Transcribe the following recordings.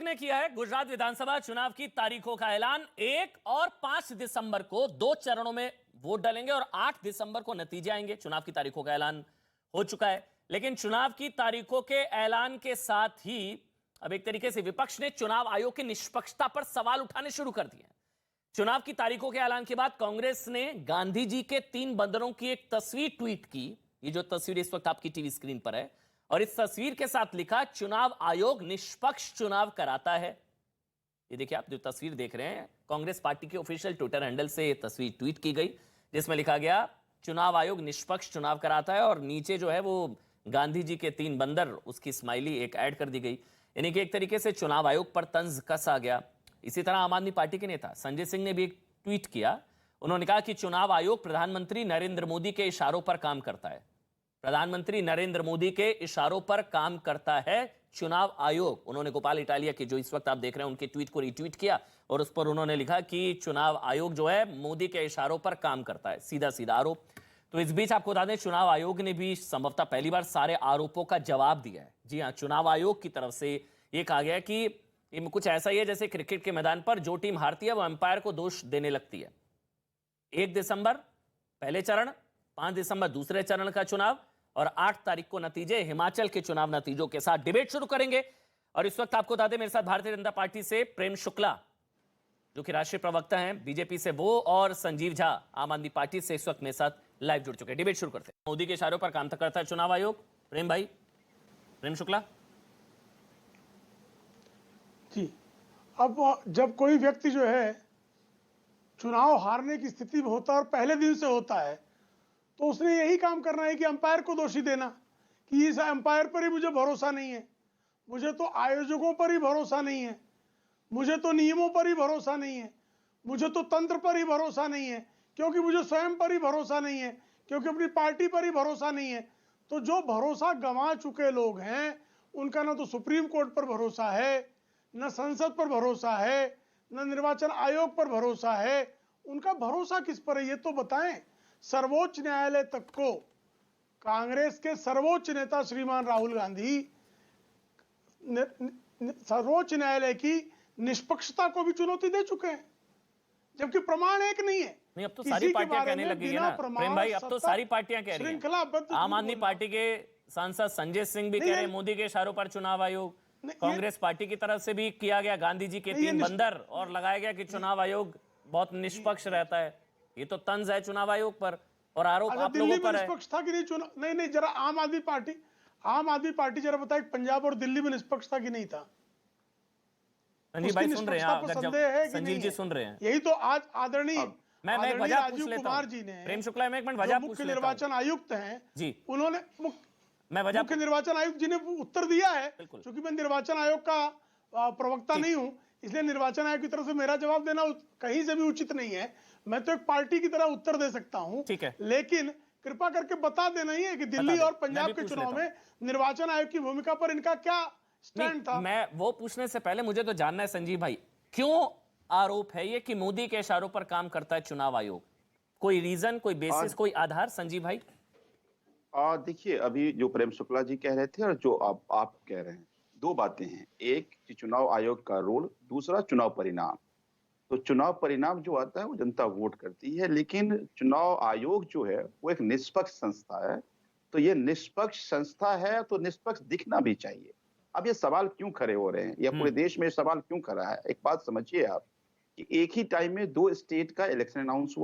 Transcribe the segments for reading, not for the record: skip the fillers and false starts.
ने किया है गुजरात विधानसभा चुनाव की तारीखों का ऐलान। 1 और 5 दिसंबर को 2 चरणों में वोट डालेंगे और 8 दिसंबर को नतीजे आएंगे। चुनाव की तारीखों का ऐलान हो चुका है, लेकिन चुनाव की तारीखों के ऐलान के साथ ही अब एक तरीके से विपक्ष ने चुनाव आयोग की निष्पक्षता पर सवाल उठाने शुरू कर दिए। चुनाव की तारीखों के ऐलान के बाद कांग्रेस ने गांधी जी के 3 बंदरों की एक तस्वीर ट्वीट की। ये जो तस्वीर इस वक्त आपकी टीवी स्क्रीन पर है, और इस तस्वीर के साथ लिखा, चुनाव आयोग निष्पक्ष चुनाव कराता है। ये देखिए, आप जो तस्वीर देख रहे हैं, कांग्रेस पार्टी के ऑफिशियल ट्विटर हैंडल से ये तस्वीर ट्वीट की गई, जिसमें लिखा गया चुनाव आयोग निष्पक्ष चुनाव कराता है, और नीचे जो है वो गांधी जी के 3 बंदर, उसकी स्माइली एक ऐड कर दी गई। यानी कि एक तरीके से चुनाव आयोग पर तंज कसा गया। इसी तरह आम आदमी पार्टी के नेता संजय सिंह ने भी एक ट्वीट किया। उन्होंने कहा कि चुनाव आयोग प्रधानमंत्री नरेंद्र मोदी के इशारों पर काम करता है। प्रधानमंत्री नरेंद्र मोदी के इशारों पर काम करता है चुनाव आयोग। उन्होंने गोपाल इटालिया की, जो इस वक्त आप देख रहे हैं, उनके ट्वीट को रिट्वीट किया और उस पर उन्होंने लिखा कि चुनाव आयोग जो है मोदी के इशारों पर काम करता है। सीधा सीधा आरोप। तो इस बीच आपको बता दें, चुनाव आयोग ने भी संभवतः पहली बार सारे आरोपों का जवाब दिया है। जी हां, चुनाव आयोग की तरफ से यह कहा गया कि ये कुछ ऐसा ही है जैसे क्रिकेट के मैदान पर जो टीम हारती है वो अंपायर को दोष देने लगती है। 1 दिसंबर पहले चरण, 5 दिसंबर दूसरे चरण का चुनाव और 8 तारीख को नतीजे। हिमाचल के चुनाव नतीजों के साथ डिबेट शुरू करेंगे। और इस वक्त आपको बता दें, मेरे साथ भारतीय जनता पार्टी से प्रेम शुक्ला, जो कि राष्ट्रीय प्रवक्ता हैं, बीजेपी से वो, और संजीव झा आम आदमी पार्टी से इस वक्त मेरे साथ लाइव जुड़ चुके हैं। डिबेट शुरू करते हैं। मोदी के इशारों पर काम करता है चुनाव आयोग। प्रेम भाई, प्रेम शुक्ला जी। अब जब कोई व्यक्ति जो है चुनाव हारने की स्थिति में होता है और पहले दिन से होता है, तो उसने यही काम करना है कि अंपायर को दोषी देना कि इस अंपायर पर ही मुझे भरोसा नहीं है, मुझे तो आयोजकों पर ही भरोसा नहीं है, मुझे तो नियमों पर ही भरोसा नहीं है, मुझे तो तंत्र पर ही भरोसा नहीं है, क्योंकि मुझे स्वयं पर ही भरोसा नहीं है, क्योंकि अपनी पार्टी पर ही भरोसा नहीं है। तो जो भरोसा गंवा चुके लोग हैं, उनका ना तो सुप्रीम कोर्ट पर भरोसा है, न संसद पर भरोसा है, न निर्वाचन आयोग पर भरोसा है। उनका भरोसा किस पर है, ये तो बताएं। सर्वोच्च न्यायालय तक को कांग्रेस के सर्वोच्च नेता श्रीमान राहुल गांधी सर्वोच्च न्यायालय की निष्पक्षता को भी चुनौती दे चुके हैं, जबकि प्रमाण एक नहीं है। नहीं, अब तो सारी पार्टियां कहने लगी है ना प्रेम भाई, अब तो सारी पार्टियां कह रही हैं। आम आदमी पार्टी के सांसद संजय सिंह भी कह रहे हैं मोदी के इशारों पर चुनाव आयोग। कांग्रेस पार्टी की तरफ से भी किया गया गांधी जी के 3 बंदर, और लगाया गया कि चुनाव आयोग बहुत निष्पक्ष रहता है। ये तो तंज है चुनाव आयोग पर, और आरोप आप लोगों पर है। निष्पक्ष था कि नहीं चुनाव? नहीं, जरा आम आदमी पार्टी जरा बताए, पंजाब और दिल्ली में निष्पक्ष था कि नहीं था? संजीव भाई सुन रहे हैं आप? संजीव जी सुन रहे हैं? यही तो आज आदरणीय मैं वजह पूछ लेता कुमार जी ने, प्रेम शुक्ला, मैं एक मिनट वजह पूछ मुख्य निर्वाचन आयुक्त हैं जी, उन्होंने मुख्य निर्वाचन आयुक्त जी ने उत्तर दिया है। क्योंकि मैं निर्वाचन आयोग का प्रवक्ता नहीं हूं, इसलिए निर्वाचन आयोग की तरफ से मेरा जवाब देना कहीं से भी उचित नहीं है। मैं तो एक पार्टी की तरह उत्तर दे सकता हूं, ठीक है, लेकिन कृपा करके बता देना ही है कि दिल्ली और पंजाब के चुनाव में निर्वाचन आयोग की भूमिका पर इनका क्या स्टैंड था। मैं वो पूछने से पहले मुझे तो जानना है संजीव भाई, क्यों आरोप है ये कि मोदी के इशारों पर काम करता है चुनाव आयोग? कोई रीजन, कोई बेसिस, कोई आधार? संजीव भाई देखिए, अभी जो प्रेम शुक्ला जी कह रहे थे और जो आप कह रहे हैं, 2 बातें हैं। एक कि चुनाव आयोग का रोल, दूसरा चुनाव परिणाम। तो चुनाव परिणाम जो आता है वो जनता वोट करती है, लेकिन चुनाव आयोग जो है वो एक निष्पक्ष संस्था है। तो ये निष्पक्ष संस्था है तो निष्पक्ष दिखना भी चाहिए। अब ये सवाल क्यों खड़े हो रहे हैं, या पूरे देश में सवाल क्यों खड़ा है? एक बात समझिए आप कि एक ही टाइम में 2 स्टेट का इलेक्शन अनाउंस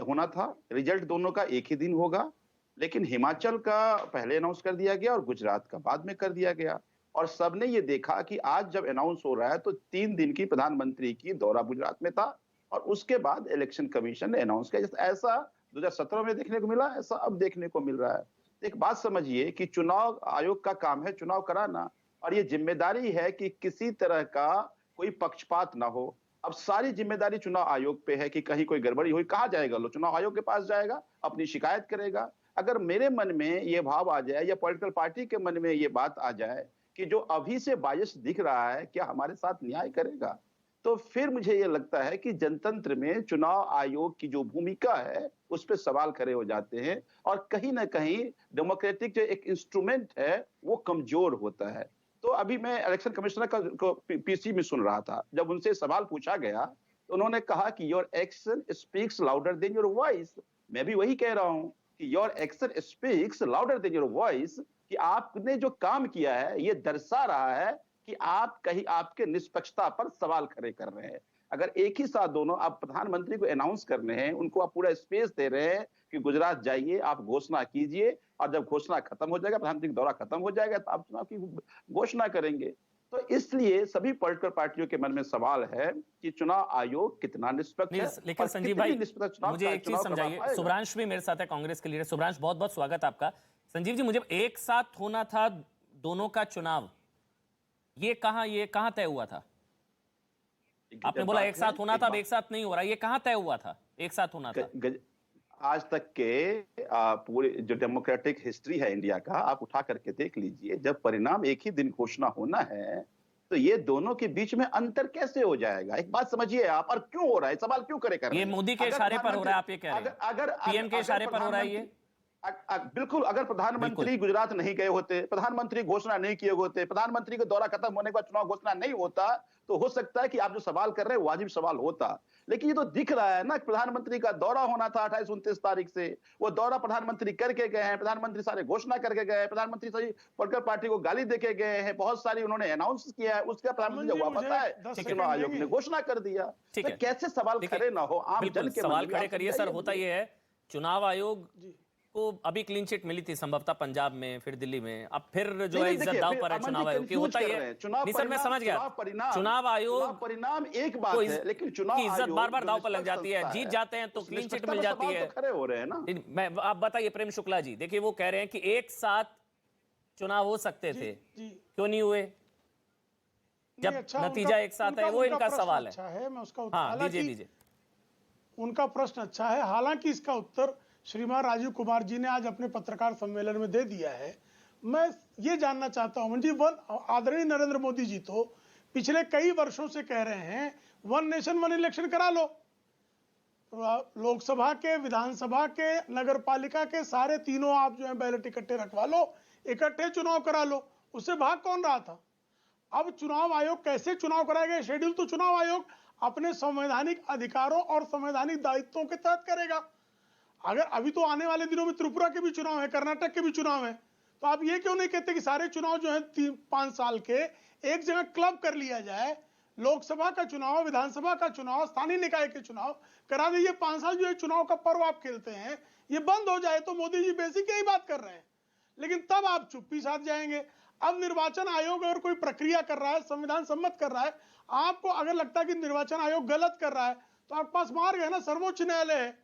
होना था, रिजल्ट दोनों का एक ही दिन होगा, लेकिन हिमाचल का पहले अनाउंस कर दिया गया और गुजरात का बाद में कर दिया गया। और सबने ये देखा कि आज जब अनाउंस हो रहा है तो 3 दिन की प्रधानमंत्री की दौरा गुजरात में था, और उसके बाद इलेक्शन कमीशन ने अनाउंस किया। ऐसा 2017 में देखने को मिला, ऐसा अब देखने को मिल रहा है। एक बात समझिए कि चुनाव आयोग का काम है चुनाव कराना, और ये जिम्मेदारी है कि किसी तरह का कोई पक्षपात ना हो। अब सारी जिम्मेदारी चुनाव आयोग पे है कि कहीं कोई गड़बड़ी हुई, कहां जाएगा लोग? चुनाव आयोग के पास जाएगा, अपनी शिकायत करेगा। अगर मेरे मन में ये भाव आ जाए, या पॉलिटिकल पार्टी के मन में ये बात आ जाए कि जो अभी से बायस दिख रहा है क्या हमारे साथ न्याय करेगा, तो फिर मुझे ये लगता है कि जनतंत्र में चुनाव आयोग की जो भूमिका है उस पर सवाल खड़े हो जाते हैं, और कहीं ना कहीं डेमोक्रेटिक जो एक इंस्ट्रूमेंट है वो कमजोर होता है। तो अभी मैं इलेक्शन कमिश्नर को पीसी में सुन रहा था, जब उनसे सवाल पूछा गया तो उन्होंने कहा कि your action speaks louder than your voice. मैं भी वही कह रहा हूं कि your action speaks louder than your voice, कि आपने जो काम किया है ये दर्शा रहा है कि आप कहीं आपके निष्पक्षता पर सवाल खड़े कर रहे हैं। अगर एक ही साथ दोनों, आप प्रधानमंत्री को अनाउंस कर रहे हैं, उनको आप पूरा स्पेस दे रहे हैं कि गुजरात जाइए, आप घोषणा कीजिए, और जब घोषणा खत्म हो जाएगा, प्रधानमंत्री का दौरा खत्म हो जाएगा, तो आप चुनाव की घोषणा करेंगे। तो इसलिए सभी पॉलिटिकल पार्टियों के मन में सवाल है कि चुनाव आयोग कितना निष्पक्ष है। लेकिन संजीव भाई, मुझे एक चीज समझाइए। शुभ्रांश भी मेरे साथ है, कांग्रेस के लीडर। शुभ्रांश, बहुत बहुत स्वागत आपका। संजीव जी, मुझे एक साथ होना था दोनों का चुनाव, ये कहां तय हुआ था? आपने बोला एक साथ होना था, अब एक साथ नहीं हो रहा, ये कहां तय हुआ था एक साथ होना था? आज तक के पूरे जो डेमोक्रेटिक हिस्ट्री है इंडिया का, आप उठा करके देख लीजिए, जब परिणाम एक ही दिन घोषणा होना है तो ये दोनों के बीच में अंतर कैसे हो जाएगा? एक बात समझिए आप, और क्यों हो रहा है, सवाल क्यों करे कर रहे ये हैं? मोदी के इशारे पर हो रहा है, आप ये कह रहे हैं? अगर पीएम के इशारे पर हो रहा है ये? बिल्कुल। अगर प्रधानमंत्री गुजरात नहीं गए होते, प्रधानमंत्री घोषणा नहीं किए होते, प्रधानमंत्री का दौरा खत्म होने के बाद चुनाव घोषणा नहीं होता, तो हो सकता है कि आप जो सवाल कर रहे हैं वाजिब सवाल होता। लेकिन ये तो दिख रहा है ना, प्रधानमंत्री का दौरा होना था 28-29 तारीख से, वो दौरा प्रधानमंत्री करके गए हैं, प्रधानमंत्री सारे घोषणा करके गए हैं, प्रधानमंत्री सारी पॉलिटिकल पार्टी को गाली देके गए हैं, बहुत सारी उन्होंने अनाउंस किया है, उसका प्रधानमंत्री जब वापस आए चुनाव आयोग ने घोषणा कर दिया। तो कैसे सवाल खड़े ना हो आम जन के? सवाल खड़े करिए सर। होता ये है, चुनाव आयोग को अभी क्लीन चिट मिली थी संभवतः पंजाब में, फिर दिल्ली में, अब फिर जो है इज्जत दांव पर है चुनाव आयोग की। होता ही है। नहीं सर, मैं समझ गया, चुनाव आयोग परिणाम एक बात है, लेकिन चुनाव की इज्जत बार बार दांव पर लग जाती है। जीत जाते हैं तो क्लीन चिट मिल जाती है। खड़े हो रहे हैं ना। मैं, आप बताइए प्रेम शुक्ला जी, देखिए वो कह रहे हैं कि एक साथ चुनाव हो सकते थे, क्यों नहीं हुए जब नतीजा एक साथ है? वो इनका सवाल है। मैं उसका हाँ, दीजिए। उनका प्रश्न अच्छा है, हालांकि इसका उत्तर श्रीमान राजीव कुमार जी ने आज अपने पत्रकार सम्मेलन में दे दिया है। मैं ये जानना चाहता हूं जी, आदरणीय नरेंद्र मोदी जी तो पिछले कई वर्षों से कह रहे हैं वन नेशन वन इलेक्शन करा लो, लोकसभा के, विधानसभा के, नगर पालिका के सारे तीनों आप जो है बैलेट इकट्ठे रखवा लो, इकट्ठे चुनाव करा लो। उससे भाग कौन रहा था? अब चुनाव आयोग कैसे चुनाव कराएगा? शेड्यूल तो चुनाव आयोग अपने संवैधानिक अधिकारों और संवैधानिक दायित्वों के तहत करेगा। अगर अभी तो आने वाले दिनों में त्रिपुरा के भी चुनाव है, कर्नाटक के भी चुनाव है, तो आप ये क्यों नहीं कहते कि सारे चुनाव जो है 3-5 साल के एक जगह क्लब कर लिया जाए? लोकसभा का चुनाव, विधानसभा का चुनाव, स्थानीय निकाय के चुनाव करा दीजिए। 5 साल जो चुनाव का पर्व आप खेलते हैं ये बंद हो जाए तो मोदी जी बेसिक यही बात कर रहे हैं, लेकिन तब आप चुप्पी साध जाएंगे। अब निर्वाचन आयोग अगर कोई प्रक्रिया कर रहा है, संविधान सम्मत कर रहा है, आपको अगर लगता है कि निर्वाचन आयोग गलत कर रहा है तो आपके पास मार्ग है ना, सर्वोच्च न्यायालय है,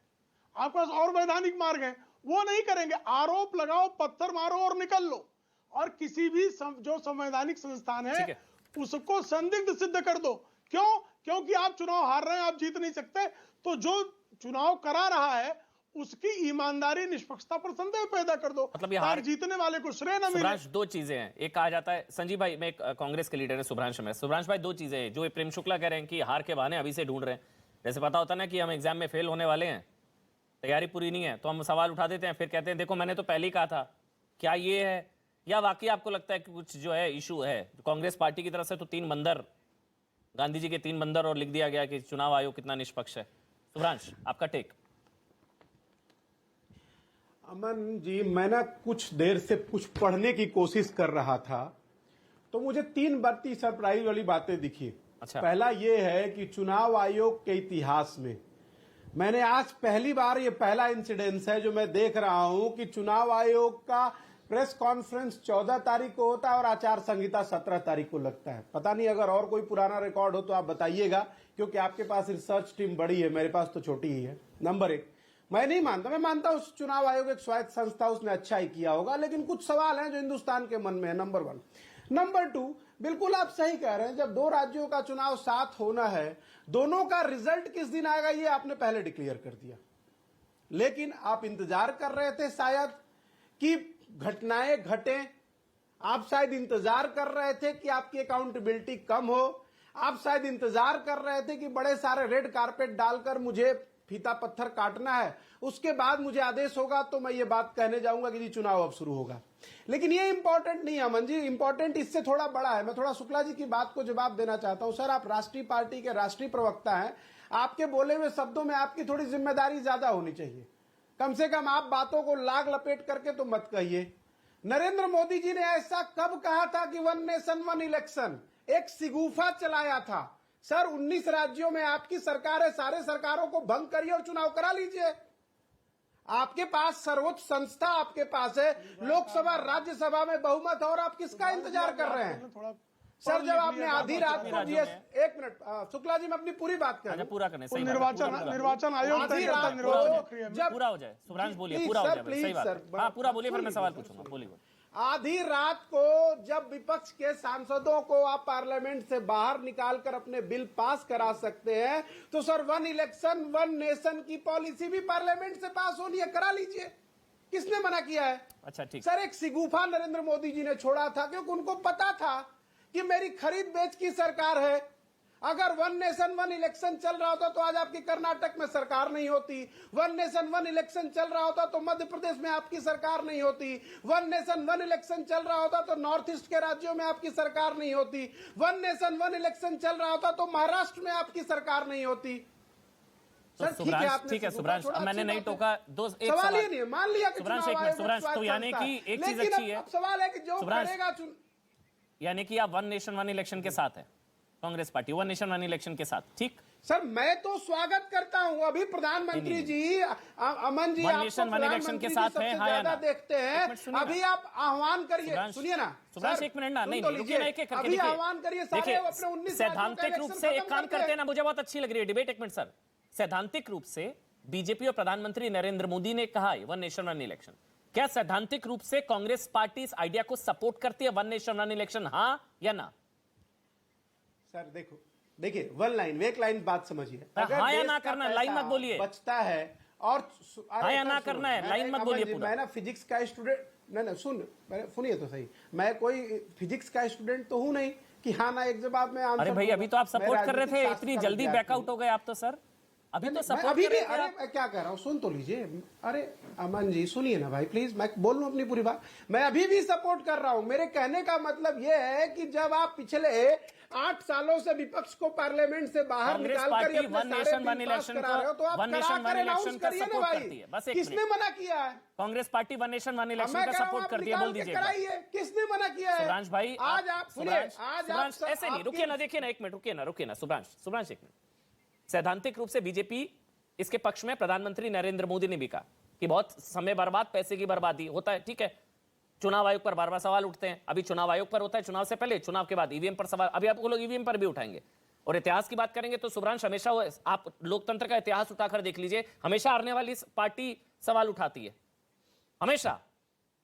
आपके पास और वैधानिक मार्ग है। वो नहीं करेंगे, आरोप लगाओ, पत्थर मारो और निकल लो, और किसी भी जो संवैधानिक संस्थान है उसको संदिग्ध सिद्ध कर दो। क्यों? क्योंकि आप चुनाव हार रहे हैं, आप जीत नहीं सकते, तो जो चुनाव करा रहा है उसकी ईमानदारी, निष्पक्षता पर संदेह पैदा कर दो। मतलब ये हार जीतने वाले को श्रेय न मिले। सुभ्रांश, दो चीजें हैं। एक कहा जाता है, संजीव भाई, मैं कांग्रेस के लीडर है सुभ्रांश में। सुभ्रांश भाई, दो चीजें हैं जो प्रेम शुक्ला कह रहे हैं कि हार के बहाने अभी से ढूंढ रहे हैं। जैसे पता होता ना कि हम एग्जाम में फेल होने वाले हैं, तैयारी पूरी नहीं है, तो हम सवाल उठा देते हैं, फिर कहते हैं देखो मैंने तो पहले ही कहा था। क्या ये है, या वाकई आपको लगता है कि कुछ जो है इशू है कांग्रेस पार्टी की तरफ से? तो 3 बंदर, गांधी जी के 3 बंदर, और लिख दिया गया कि चुनाव आयोग कितना निष्पक्ष है। सुभ्रांश, आपका टेक। अमन जी, मैं ना कुछ देर से कुछ पढ़ने की कोशिश कर रहा था, तो मुझे 3 बड़ी सरप्राइज वाली बातें दिखी। अच्छा। पहला ये है कि चुनाव आयोग के इतिहास में मैंने आज पहली बार, ये पहला इंसिडेंस है जो मैं देख रहा हूं कि चुनाव आयोग का प्रेस कॉन्फ्रेंस 14 तारीख को होता है और आचार संहिता 17 तारीख को लगता है। पता नहीं अगर और कोई पुराना रिकॉर्ड हो तो आप बताइएगा, क्योंकि आपके पास रिसर्च टीम बड़ी है, मेरे पास तो छोटी ही है। नंबर 1, मैं नहीं मानता, मैं मानता हूं चुनाव आयोग एक स्वायत्त संस्था, उसने अच्छा ही किया होगा, लेकिन कुछ सवाल हैं जो हिंदुस्तान के मन में है। नंबर 1। नंबर 2, बिल्कुल आप सही कह रहे हैं, जब 2 राज्यों का चुनाव साथ होना है, दोनों का रिजल्ट किस दिन आएगा ये आपने पहले डिक्लेयर कर दिया, लेकिन आप इंतजार कर रहे थे शायद कि घटनाएं घटें, आप शायद इंतजार कर रहे थे कि आपकी अकाउंटेबिलिटी कम हो, आप शायद इंतजार कर रहे थे कि बड़े सारे रेड कारपेट डालकर मुझे फीता पत्थर काटना है, उसके बाद मुझे आदेश होगा तो मैं ये बात कहने जाऊंगा कि जी चुनाव अब शुरू होगा। लेकिन ये इंपॉर्टेंट नहीं है अमन जी, इंपॉर्टेंट इससे थोड़ा बड़ा है। मैं थोड़ा शुक्ला जी की बात को जवाब देना चाहता हूं। सर, आप राष्ट्रीय पार्टी के राष्ट्रीय प्रवक्ता हैं, आपके बोले हुए शब्दों में आपकी थोड़ी जिम्मेदारी ज्यादा होनी चाहिए। कम से कम आप बातों को लाग लपेट करके तो मत कहिए। नरेंद्र मोदी जी ने ऐसा कब कहा था कि 1 नेशन 1 इलेक्शन, एक सिगूफा चलाया था। सर, 19 राज्यों में आपकी सरकार है, सारे सरकारों को भंग करिए और चुनाव करा लीजिए। आपके पास सर्वोच्च संस्था आपके पास है, लोकसभा राज्यसभा में बहुमत, और आप किसका इंतजार कर रहे हैं? सर, जब आपने आधी रात को भी, एक मिनट शुक्ला जी, मैं अपनी पूरी बात कर रहा हूं। पूरा करने, सही निर्वाचन आयोग आधी रात को जब पूरा हो जाए। सुब्रांश बोलिए, पूरा हो जाए, सही बात है। हाँ, पूरा बोलिए, फिर मैं सवाल पूछूंगा। बोलिए। आधी रात को जब विपक्ष के सांसदों को आप पार्लियामेंट से बाहर निकालकर अपने बिल पास करा सकते हैं, तो सर 1 इलेक्शन 1 नेशन की पॉलिसी भी पार्लियामेंट से पास होनी है, करा लीजिए। किसने मना किया है? अच्छा, ठीक। सर, एक सिगूफा नरेंद्र मोदी जी ने छोड़ा था क्योंकि उनको पता था कि मेरी खरीद बेच की सरकार है। अगर 1 नेशन 1 इलेक्शन चल रहा होता तो आज आपकी कर्नाटक में सरकार नहीं होती। 1 नेशन 1 इलेक्शन चल रहा होता तो मध्य प्रदेश में आपकी सरकार नहीं होती। 1 नेशन 1 इलेक्शन चल रहा होता तो नॉर्थ ईस्ट के राज्यों में आपकी सरकार नहीं होती। 1 नेशन 1 इलेक्शन चल रहा होता तो महाराष्ट्र में आपकी सरकार नहीं होती। सर, ठीक है सुब्रांश, अब मैंने नहीं टोका। सवाल ये नहीं है, मान लिया कि सुब्रांश, तो यानी कि एक चीज अच्छी है। सवाल है कि जो करेगा, यानी कि आप 1 नेशन 1 इलेक्शन के साथ है, कांग्रेस पार्टी 1 नेशन 1 इलेक्शन के साथ, ठीक? सर, मैं तो स्वागत करता हूं। अभी प्रधानमंत्री जी, अमन जी, 1 नेशन 1 इलेक्शन के साथ है, हाँ या ना? देखते हैं। अभी आप आह्वान करिए, सुनिए ना सुब्रांश, एक मिनट ना, नहीं रुकिए ना, एक करके आह्वान करिए। देखिए, सैद्धांतिक रूप से एक काम करते हैं ना, मुझे बहुत अच्छी लग रही है डिबेट। एक मिनट सर, सैद्धांतिक रूप से बीजेपी और प्रधानमंत्री नरेंद्र मोदी ने कहा है 1 नेशन 1 इलेक्शन, क्या सैद्धांतिक रूप से कांग्रेस पार्टी इस आइडिया को सपोर्ट करती है 1 नेशन 1 इलेक्शन, हाँ या ना? सर देखिए, 1 लाइन, एक लाइन बात समझिए। हाँ या ना करना है, लाइन मत बोलिए। बचता है और हाँ या ना करना है, लाइन मत बोलिए। मैं ना फिजिक्स का स्टूडेंट, नहीं सुनिए तो सही, मैं कोई फिजिक्स का स्टूडेंट तो हूं नहीं कि हाँ ना एक जवाब में आंसर। अरे भाई, अभी तो आप सपोर्ट कर रहे थे, इतनी जल्दी बैकआउट हो गए आप तो। सर, अभी तो सपोर्ट अभी भी, अरे मैं क्या कह रहा हूँ, सुन तो लीजिए। अरे अमन जी, सुनिए ना भाई प्लीज, मैं बोल लूं अपनी पूरी बात। मैं अभी भी सपोर्ट कर रहा हूं। मेरे कहने का मतलब यह है कि जब आप पिछले 8 सालों से विपक्ष को पार्लियामेंट से बाहर निकाल कर 1 नेशन 1 इलेक्शन करा रहे हो, तो आप 1 नेशन 1 इलेक्शन का करिए ना सपोर्ट भाई। करती है। बस एक किसने मना किया है? कांग्रेस पार्टी 1 नेशन 1 इलेक्शन का सपोर्ट करती है, बोल दीजिए। किसने मना किया है? सुब्रांश भाई, आज आप सुनिए, आज सुब्रांश ऐसे नहीं, रुकिए ना, देखिए ना, एक मिनट रुकिए ना सुब्रांश एक मिनट। सैद्धांतिक रूप से बीजेपी इसके पक्ष में, प्रधानमंत्री नरेंद्र मोदी ने भी कहा कि बहुत समय बर्बाद, पैसे की बर्बादी होता है, ठीक है। चुनाव आयोग पर बार-बार सवाल उठते हैं, अभी चुनाव आयोग पर होता है, चुनाव से पहले, चुनाव के बाद ईवीएम पर सवाल, अभी आपको लोग ईवीएम पर भी उठाएंगे। और इतिहास की बात करेंगे तो सुब्रांश, हमेशा आप लोकतंत्र का इतिहास उठाकर देख लीजिए, हमेशा हारने वाली पार्टी सवाल उठाती है, हमेशा।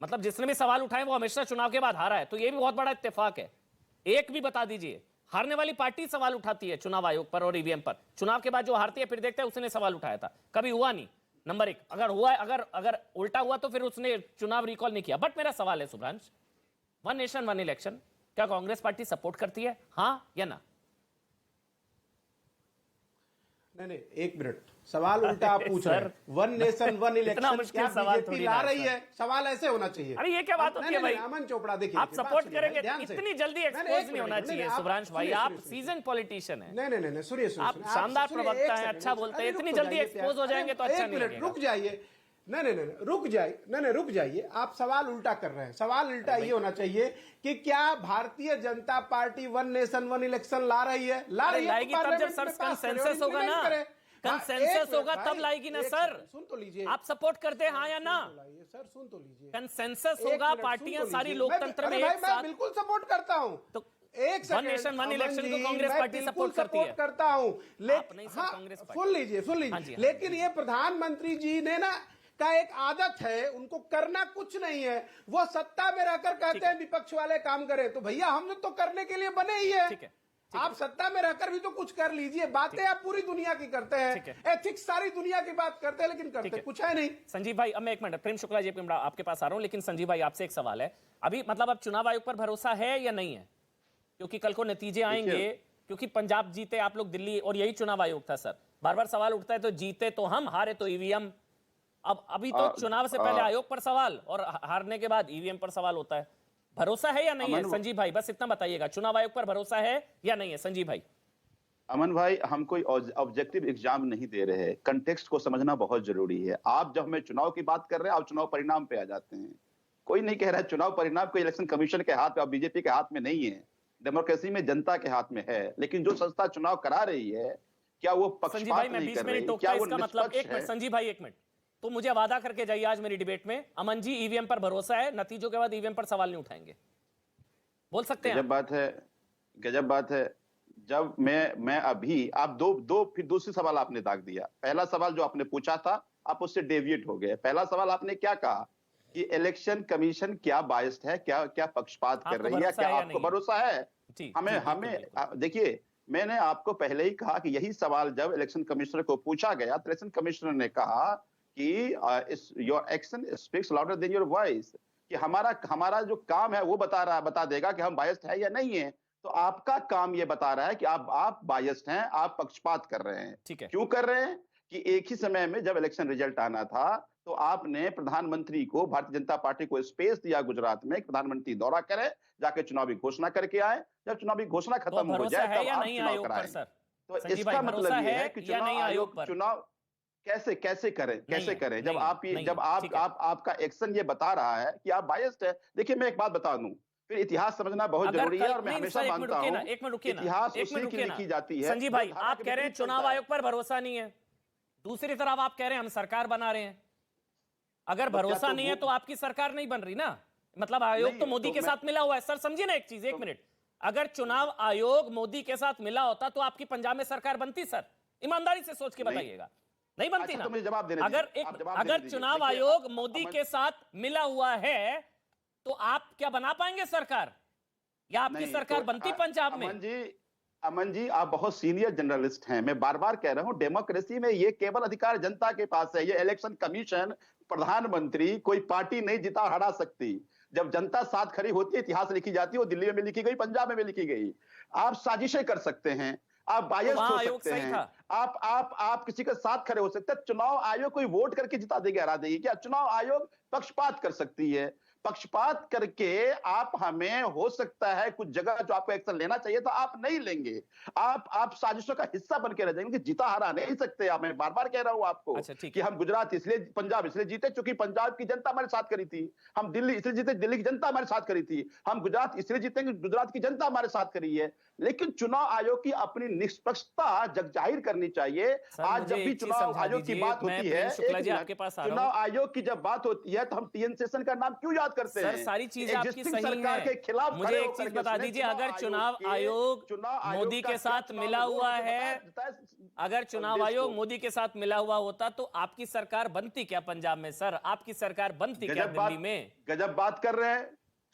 मतलब जिसने भी सवाल उठाए वो हमेशा चुनाव के बाद हारा है, तो ये भी बहुत बड़ा इत्तेफाक है। एक भी बता दीजिए, हारने वाली पार्टी सवाल उठाती है चुनाव आयोग पर और ईवीएम पर। चुनाव के बाद जो हारती है फिर देखते हैं उसने सवाल उठाया था, कभी हुआ नहीं। नंबर 1, अगर हुआ, अगर उल्टा हुआ तो फिर उसने चुनाव रिकॉल नहीं किया। बट मेरा सवाल है सुब्रांश, 1 नेशन 1 इलेक्शन क्या कांग्रेस पार्टी सपोर्ट करती है, हाँ या ना? नहीं, एक मिनट, सवाल उल्टा आप पूछ रहे हैं। 1 नेशन 1 इलेक्शन क्या बीजेपी ला रही है? सवाल ऐसे होना चाहिए। अरे ये क्या बात होती है भाई? अमन चोपड़ा, देखिए, आप सपोर्ट करेंगे, इतनी जल्दी एक्सपोज नहीं होना चाहिए सुब्रांश भाई, आप सीजन पॉलिटिशियन है। नहीं, सुनिए, आप शानदार प्रवक्ता हैं, अच्छा बोलते हैं, इतनी जल्दी एक्सपोज हो जाएंगे तो अच्छा नहीं लगेगा। रुक जाइए, नहीं, रुक जाइए। आप सवाल उल्टा कर रहे हैं। सवाल उल्टा ये होना चाहिए कि क्या Bharatiya Janata party 1 nation 1 election ला रही है? लाएगी तब जब सर कंसेंसस होगा ना, कंसेंसस होगा तब लाएगी ना सर। सुन तो लीजिए, आप सपोर्ट करते हैं, हाँ या ना? सर सुन तो लीजिए, कंसेंसस होगा, पार्टियां सारी लोकतंत्र में एक साथ। बिल्कुल सपोर्ट करता हूं। तो एक 1 नेशन 1 इलेक्शन को कांग्रेस पार्टी सपोर्ट करती है, करता हूं। लेकिन सुन लीजिए, लेकिन ये प्रधानमंत्री जी ने ना का एक आदत है, उनको करना कुछ नहीं है, वो सत्ता में रहकर कहते हैं विपक्ष वाले काम करें। तो भैया हम तो करने के लिए बने ही है। ठीक है, आप सत्ता में रहकर भी तो कुछ कर लीजिए। बातें आप पूरी दुनिया की करते हैं, एथिक्स सारी दुनिया की बात करते हैं, लेकिन करते कुछ है नहीं। संजीव भाई, अब मैं एक मिनट, प्रेम शुक्ला जी आपके पास आ रहा हूं, लेकिन संजीव भाई आपसे एक सवाल है। अभी मतलब अब चुनाव आयोग पर भरोसा है या नहीं है? क्योंकि कल को नतीजे आएंगे क्योंकि पंजाब जीते आप लोग दिल्ली, और यही चुनाव आयोग था सर। बार बार सवाल उठता है तो जीते तो हम, हारे तो ईवीएम। अब अभी तो चुनाव से पहले आयोग पर सवाल और हारने के बाद ईवीएम पर सवाल होता है। भरोसा है या नहीं है संजीव भाई? बस इतना बताइएगा, चुनाव आयोग पर भरोसा है या नहीं है संजीव भाई? अमन भाई, हम कोई ऑब्जेक्टिव एग्जाम नहीं दे रहे हैं, कंटेक्स्ट को समझना बहुत जरूरी है। आप जब हमें चुनाव की बात कर रहे हैं, आप चुनाव परिणाम पे आ जाते हैं। कोई नहीं कह रहा है चुनाव परिणाम कोई इलेक्शन कमीशन के हाथ में और बीजेपी के हाथ में नहीं है। डेमोक्रेसी में जनता के हाथ में है, लेकिन जो संस्था चुनाव करा रही है, क्या वो संजीव भाई पक्षपात मैं नहीं 20 कर रही? मिनट टोकता क्या वो इसका मतलब, निष्पक्ष एक मिनट है? संजीव भाई, एक मिनट तो मुझे वादा करके जाइए आज मेरी डिबेट में, अमन जी ईवीएम पर भरोसा है, नतीजों के बाद ईवीएम पर सवाल नहीं उठाएंगे। बोल सकते हैं गजब बात है, गजब बात है। जब मैं अभी आप दो फिर दूसरी सवाल आपने दाग दिया। पहला सवाल जो आपने पूछा था, आप उससे डेविएट हो गए। पहला सवाल आपने क्या कहा कि इलेक्शन कमीशन क्या बायस्ड है, क्या क्या पक्षपात कर रही है, क्या आपको भरोसा है? जी, हमें देखिए, मैंने आपको पहले ही कहा कि यही सवाल जब इलेक्शन कमिश्नर को पूछा गया तो इलेक्शन कमिश्नर ने कहा कि your action speaks louder than your voice, कि हमारा जो काम है वो बता देगा कि हम बायस्ड है या नहीं है। तो आपका काम ये बता रहा है कि आप बायस्ड हैं, आप पक्षपात कर रहे हैं। ठीक है। क्यों कर रहे हैं? कि एक ही समय में जब इलेक्शन रिजल्ट आना था तो आपने प्रधानमंत्री को, भारतीय जनता पार्टी को स्पेस दिया गुजरात में, प्रधानमंत्री दौरा करे, जाके चुनावी घोषणा करके आए। जब चुनावी घोषणा खत्म हो जाए तब आप चुनाव कराएं। तो इसका मतलब ये है कि चुनाव आयोग चुनाव कैसे करें जब आपका एक्शन ये बता रहा है कि आप बायस्ड है। देखिए, मैं एक बात बता दूं, फिर इतिहास समझना बहुत जरूरी है और मैं हमेशा मानता हूं इतिहास उसी की लिखी जाती है। संजीव भाई, आप कह रहे हैं चुनाव आयोग पर भरोसा नहीं है, दूसरी तरफ आप कह रहे हैं हम सरकार बना रहे हैं। अगर भरोसा नहीं है तो आपकी सरकार नहीं बन रही ना, मतलब आयोग तो मोदी के साथ मिला हुआ है। सर समझिए ना एक चीज, एक मिनट, अगर चुनाव आयोग मोदी के साथ मिला होता तो आपकी पंजाब में सरकार बनती? सर ईमानदारी से सोच के बताइएगा, नहीं बनती ना? तो मुझे जवाब देने अगर चुनाव आयोग मोदी के साथ मिला हुआ है तो आप क्या बना पाएंगे सरकार, या आपकी सरकार बनती पंजाब में? अमन जी, आप बहुत सीनियर जर्नलिस्ट हैं। मैं बार बार कह रहा हूं, डेमोक्रेसी में ये केवल अधिकार जनता के पास है। ये इलेक्शन कमीशन, प्रधानमंत्री, कोई पार्टी नहीं जिता हरा सकती। जब जनता साथ खड़ी होती है, इतिहास लिखी जाती है, वो दिल्ली में लिखी गई, पंजाब में भी लिखी गई। आप साजिशें कर सकते हैं, आप बायस्ड हो सकते हैं, आप किसी के साथ खड़े हो सकते हैं। चुनाव आयोग कोई वोट करके जिता देगी, हरा देगी क्या? चुनाव आयोग पक्षपात कर सकती है। पक्षपात करके आप हमें, हो सकता है कुछ जगह जो आपको एक्शन लेना चाहिए तो आप नहीं लेंगे। आप साजिशों का हिस्सा बन के रह जाएंगे। जिता हरा नहीं सकते आप। मैं बार बार कह रहा हूं आपको कि हम गुजरात इसलिए, पंजाब इसलिए जीते क्योंकि पंजाब की जनता हमारे साथ करी थी। हम दिल्ली इसलिए जीते, दिल्ली की जनता हमारे साथ करी थी। हम गुजरात इसलिए जीतेंगे, गुजरात की जनता हमारे साथ करी है। लेकिन चुनाव आयोग की अपनी निष्पक्षता जग जाहिर करनी चाहिए। आज जब भी चुनाव आयोग की बात होती है, चुनाव आयोग की जब बात होती है तो हम टीएन सेशन का नाम क्यों याद करते हैं? सर सारी चीजें आपकी सही सरकार के खिलाफ मुझे एक चीज बता दीजिए, अगर चुनाव आयोग मोदी के साथ मिला हुआ है, अगर चुनाव आयोग मोदी के साथ मिला हुआ होता तो आपकी सरकार बनती क्या पंजाब में? सर आपकी सरकार बनती क्या दिल्ली में? गजब बात कर रहे हैं।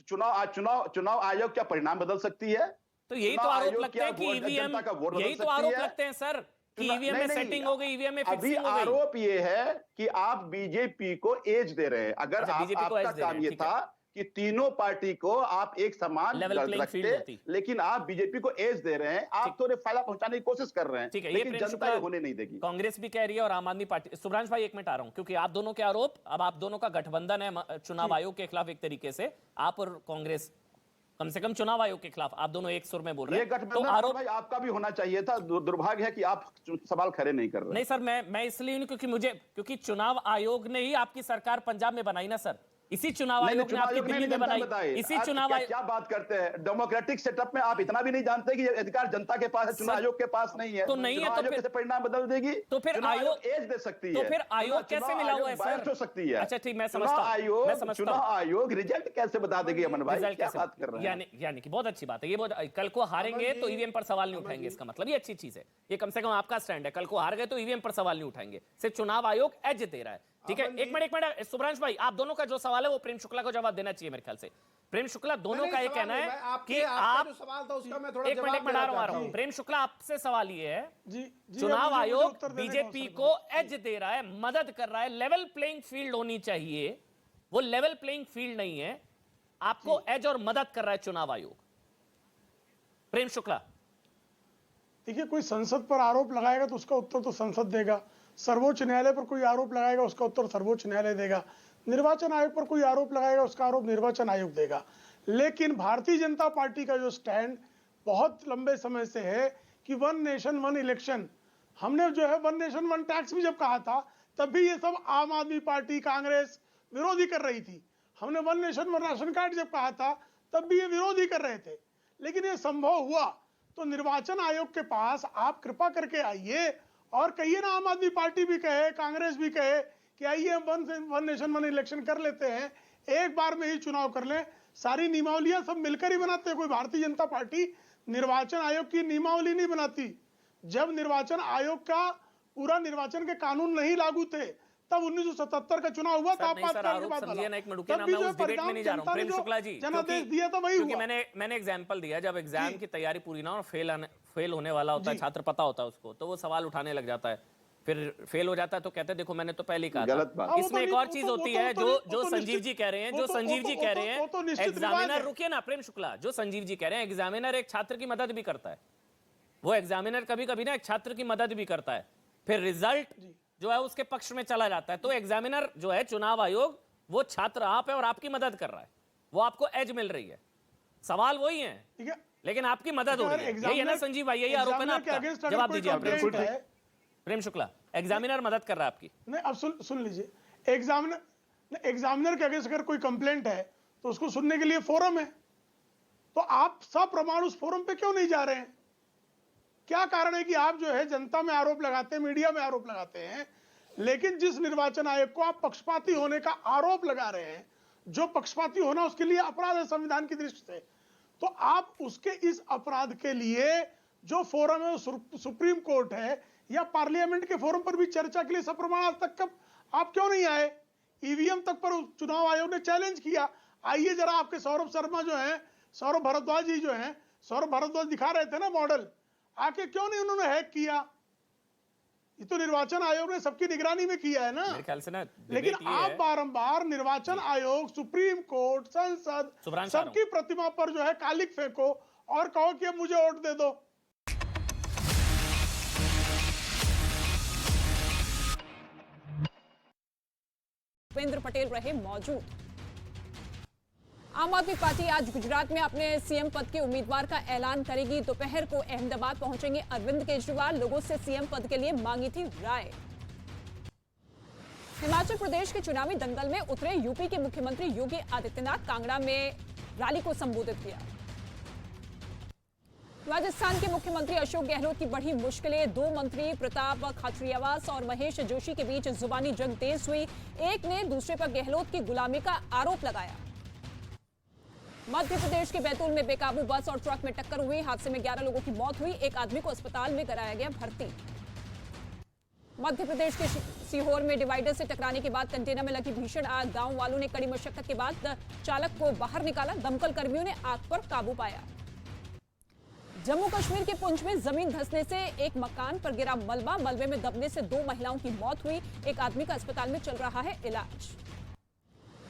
चुनाव आयोग क्या परिणाम बदल सकती है? तो यही तो आरोप लगते हैं कि ईवीएम, यही तो आरोप लगते हैं सर कि ईवीएम में सेटिंग हो गई, ईवीएम में फिक्सिंग हो गई। आरोप ये है कि आप बीजेपी को एज दे रहे हैं। अगर आपका काम ये था कि तीनों पार्टी को आप एक समान रखते, लेकिन आप बीजेपी को एज दे रहे हैं, आप तो फायदा पहुंचाने की कोशिश कर रहे हैं, लेकिन जनता ये होने नहीं देगी। कांग्रेस भी कह रही है और आम आदमी पार्टी। सुब्रांश भाई एक मिनट आ रहा हूं, क्योंकि आप दोनों के आरोप, अब आप दोनों का गठबंधन है चुनाव आयोग के खिलाफ, एक तरीके से आप और कांग्रेस, कम से कम चुनाव आयोग के खिलाफ आप दोनों एक सुर में बोल रहे हैं। तो आरोप भाई आपका भी होना चाहिए था। दुर्भाग्य है कि आप सवाल खड़े नहीं कर रहे। नहीं सर, मैं इसलिए नहीं, क्योंकि चुनाव आयोग ने ही आपकी सरकार पंजाब में बनाई ना सर। इसी चुनाव आयोग ने आपकी दिल्ली में बनाई। इसी चुनाव आयोग क्या बात करते हैं? डेमोक्रेटिक सेटअप में आप इतना भी नहीं जानते कि अधिकार जनता के पास है, चुनाव आयोग के पास नहीं है। तो नहीं है तो कैसे परिणाम बदल देगी? तो फिर आयोग एज दे सकती है। तो फिर आयोग कैसे मिला हुआ है सर? हो सकती है। अच्छा ठीक, मैं समझता हूं। चुनाव आयोग रिजल्ट कैसे बता देगी? अमन भाई क्या बात कर रहे हैं? यानी कि बहुत अच्छी बात है ये। कल को हारेंगे तो ईवीएम पर सवाल नहीं उठाएंगे, इसका मतलब ये अच्छी चीज है। ये कम से कम आपका स्टैंड है, कल को हार गए तो ईवीएम पर सवाल नहीं उठाएंगे, सिर्फ चुनाव आयोग एज दे रहा है। ठीक है, एक मिनट सुब्रांश भाई, आप दोनों का जो सवाल है वो प्रेम शुक्ला को जवाब देना चाहिए मेरे ख्याल से। प्रेम शुक्ला, दोनों का ये कहना है कि आप, सवाल था उसका मैं थोड़ा एक मिनट आ रहा हूं। प्रेम शुक्ला, आपसे सवाल ये है, चुनाव आयोग बीजेपी को एज दे रहा है, मदद कर रहा है, लेवल प्लेइंग फील्ड होनी चाहिए, वो लेवल प्लेइंग फील्ड नहीं है, आपको एज और मदद कर रहा है चुनाव आयोग। प्रेम शुक्ला, देखिए, कोई संसद पर आरोप लगाएगा तो उसका उत्तर तो संसद देगा, सर्वोच्च न्यायालय पर कोई आरोप लगाएगा उसका उत्तर सर्वोच्च न्यायालय देगा, निर्वाचन आयोग पर कोई आरोप लगाएगा उसका आरोप निर्वाचन आयोग देगा। लेकिन भारतीय जनता पार्टी का जो स्टैंड बहुत लंबे समय से है कि वन नेशन वन इलेक्शन, हमने जो है वन नेशन वन टैक्स भी जब कहा था तब भी ये सब आम आदमी पार्टी, कांग्रेस विरोधी कर रही थी। हमने one nation one ration card जब कहा था तब भी ये विरोधी कर रहे थे। लेकिन ये संभव हुआ तो निर्वाचन आयोग के पास आप कृपा करके आइए और कहिए ना, आम आदमी पार्टी भी कहे, कांग्रेस भी कहे कि आइए हम वन नेशन वन इलेक्शन कर लेते हैं, एक बार में ही चुनाव कर लें। सारी नियमावलियां सब मिलकर ही बनाते हैं। कोई भारतीय जनता पार्टी निर्वाचन आयोग की नियमावली नहीं बनाती। जब निर्वाचन आयोग का पूरा निर्वाचन के कानून नहीं लागू थे तब 1977 का चुनाव हुआ था। प्रेम शुक्ला जी, जनादेश दिया था वही हुआ। मैंने एग्जांपल दिया, जब एग्जाम की तैयारी पूरी ना और फेल होने वाला होता है छात्र, पता होता है उसको, तो वो सवाल उठाने लग जाता है, फिर फेल हो जाता है तो कहते हैं देखो मैंने तो पहले ही कहा था। इसमें एक और चीज होती है जो संजीव जी कह रहे हैं, एग्जामिनर, रुकिए ना प्रेम शुक्ला, जो संजीव जी कह रहे हैं एग्जामिनर एक छात्र की मदद भी करता है, वो एग्जामिनर कभी कभी ना एक छात्र की मदद भी करता है, फिर रिजल्ट जो है उसके पक्ष में चला जाता है। तो एग्जामिनर जो है चुनाव आयोग, वो छात्र आप है और आपकी मदद कर रहा है, वो आपको एज मिल रही है। सवाल वही है लेकिन आपकी मदद हो रही है। यही है ना संजीव भाई, यही आरोप है ना आपका? जवाब दीजिए आप प्रेम शुक्ला। एग्जामिनर मदद कर रहा है आपकी। नहीं, अब सुन लीजिए, एग्जामिनर के अगेंस्ट अगर कोई कंप्लेंट है तो उसको सुनने के लिए फोरम है, तो आप सप्रमाण उस फोरम पे क्यों नहीं जा रहे हैं? क्या कारण है कि आप जो है जनता में आरोप लगाते हैं, मीडिया में आरोप लगाते हैं, लेकिन जिस निर्वाचन आयोग को आप पक्षपाती होने का आरोप लगा रहे हैं, जो पक्षपाती होना उसके लिए अपराध है संविधान की दृष्टि से, तो आप उसके इस अपराध के लिए जो फोरम है वो सुप्रीम कोर्ट है या पार्लियामेंट के फोरम पर भी चर्चा के लिए सप्रमाण आज तक कब आप क्यों नहीं आए? ईवीएम तक पर चुनाव आयोग ने चैलेंज किया, आइए जरा। आपके सौरभ शर्मा जो है, सौरभ भारद्वाज जी जो है, सौरभ भारद्वाज दिखा रहे थे ना मॉडल, आके क्यों नहीं उन्होंने हैक किया? ये तो निर्वाचन आयोग ने सबकी निगरानी में किया है ना, मेरे ख्याल से ना। लेकिन आप बारंबार निर्वाचन आयोग, सुप्रीम कोर्ट, संसद, सबकी प्रतिमा पर जो है कालिक फेंको और कहो कि अब मुझे वोट दे दो। भूपेंद्र पटेल रहे मौजूद। आम आदमी पार्टी आज गुजरात में अपने सीएम पद के उम्मीदवार का ऐलान करेगी। दोपहर को अहमदाबाद पहुंचेंगे अरविंद केजरीवाल, लोगों से सीएम पद के लिए मांगी थी राय। हिमाचल प्रदेश के चुनावी दंगल में उतरे यूपी के मुख्यमंत्री योगी आदित्यनाथ, कांगड़ा में रैली को संबोधित किया। राजस्थान के मुख्यमंत्री अशोक गहलोत की बढ़ी मुश्किलें, दो मंत्री प्रताप खाचरियावास और महेश जोशी के बीच जुबानी जंग तेज हुई। एक ने दूसरे पर गहलोत की गुलामी का आरोप लगाया। मध्य प्रदेश के बैतूल में बेकाबू बस और ट्रक में टक्कर हुई, हादसे में 11 लोगों की मौत हुई, एक आदमी को अस्पताल में कराया गया भर्ती। मध्य प्रदेश के सीहोर में डिवाइडर से टकराने के बाद कंटेनर में लगी भीषण आग, गांव वालों ने कड़ी मशक्कत के बाद चालक को बाहर निकाला, दमकल कर्मियों ने आग पर काबू पाया। जम्मू कश्मीर के पुंछ में जमीन धंसने से एक मकान पर गिरा मलबा, मलबे में दबने से 2 महिलाओं की मौत हुई, एक आदमी का अस्पताल में चल रहा है इलाज।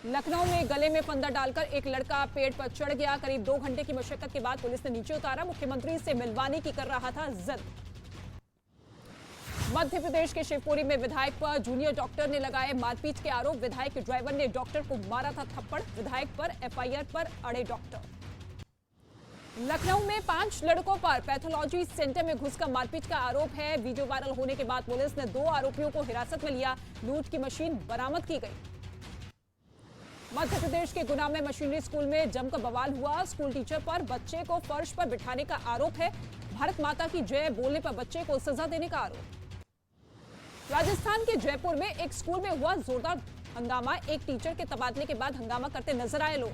लखनऊ में गले में फंदा डालकर एक लड़का पेड़ पर चढ़ गया, करीब 2 घंटे की मशक्कत के बाद पुलिस ने नीचे उतारा, मुख्यमंत्री से मिलवाने की कर रहा था जिद। मध्य प्रदेश के शिवपुरी में विधायक पर जूनियर डॉक्टर ने लगाए मारपीट के आरोप, विधायक के ड्राइवर ने डॉक्टर को मारा था थप्पड़, विधायक पर एफआईआर पर अड़े डॉक्टर। लखनऊ में 5 लड़कों पर पैथोलॉजी सेंटर में घुसकर मारपीट का आरोप है, वीडियो वायरल होने के बाद पुलिस ने 2 आरोपियों को हिरासत में लिया, लूट की मशीन बरामद की गई। मध्य प्रदेश के गुना में मशीनरी स्कूल में जमकर बवाल हुआ, स्कूल टीचर पर बच्चे को फर्श पर बिठाने का आरोप है, भारत माता की जय बोलने पर बच्चे को सजा देने का आरोप। राजस्थान के जयपुर में एक स्कूल में हुआ जोरदार हंगामा, एक टीचर के तबादले के बाद हंगामा करते नजर आए लोग।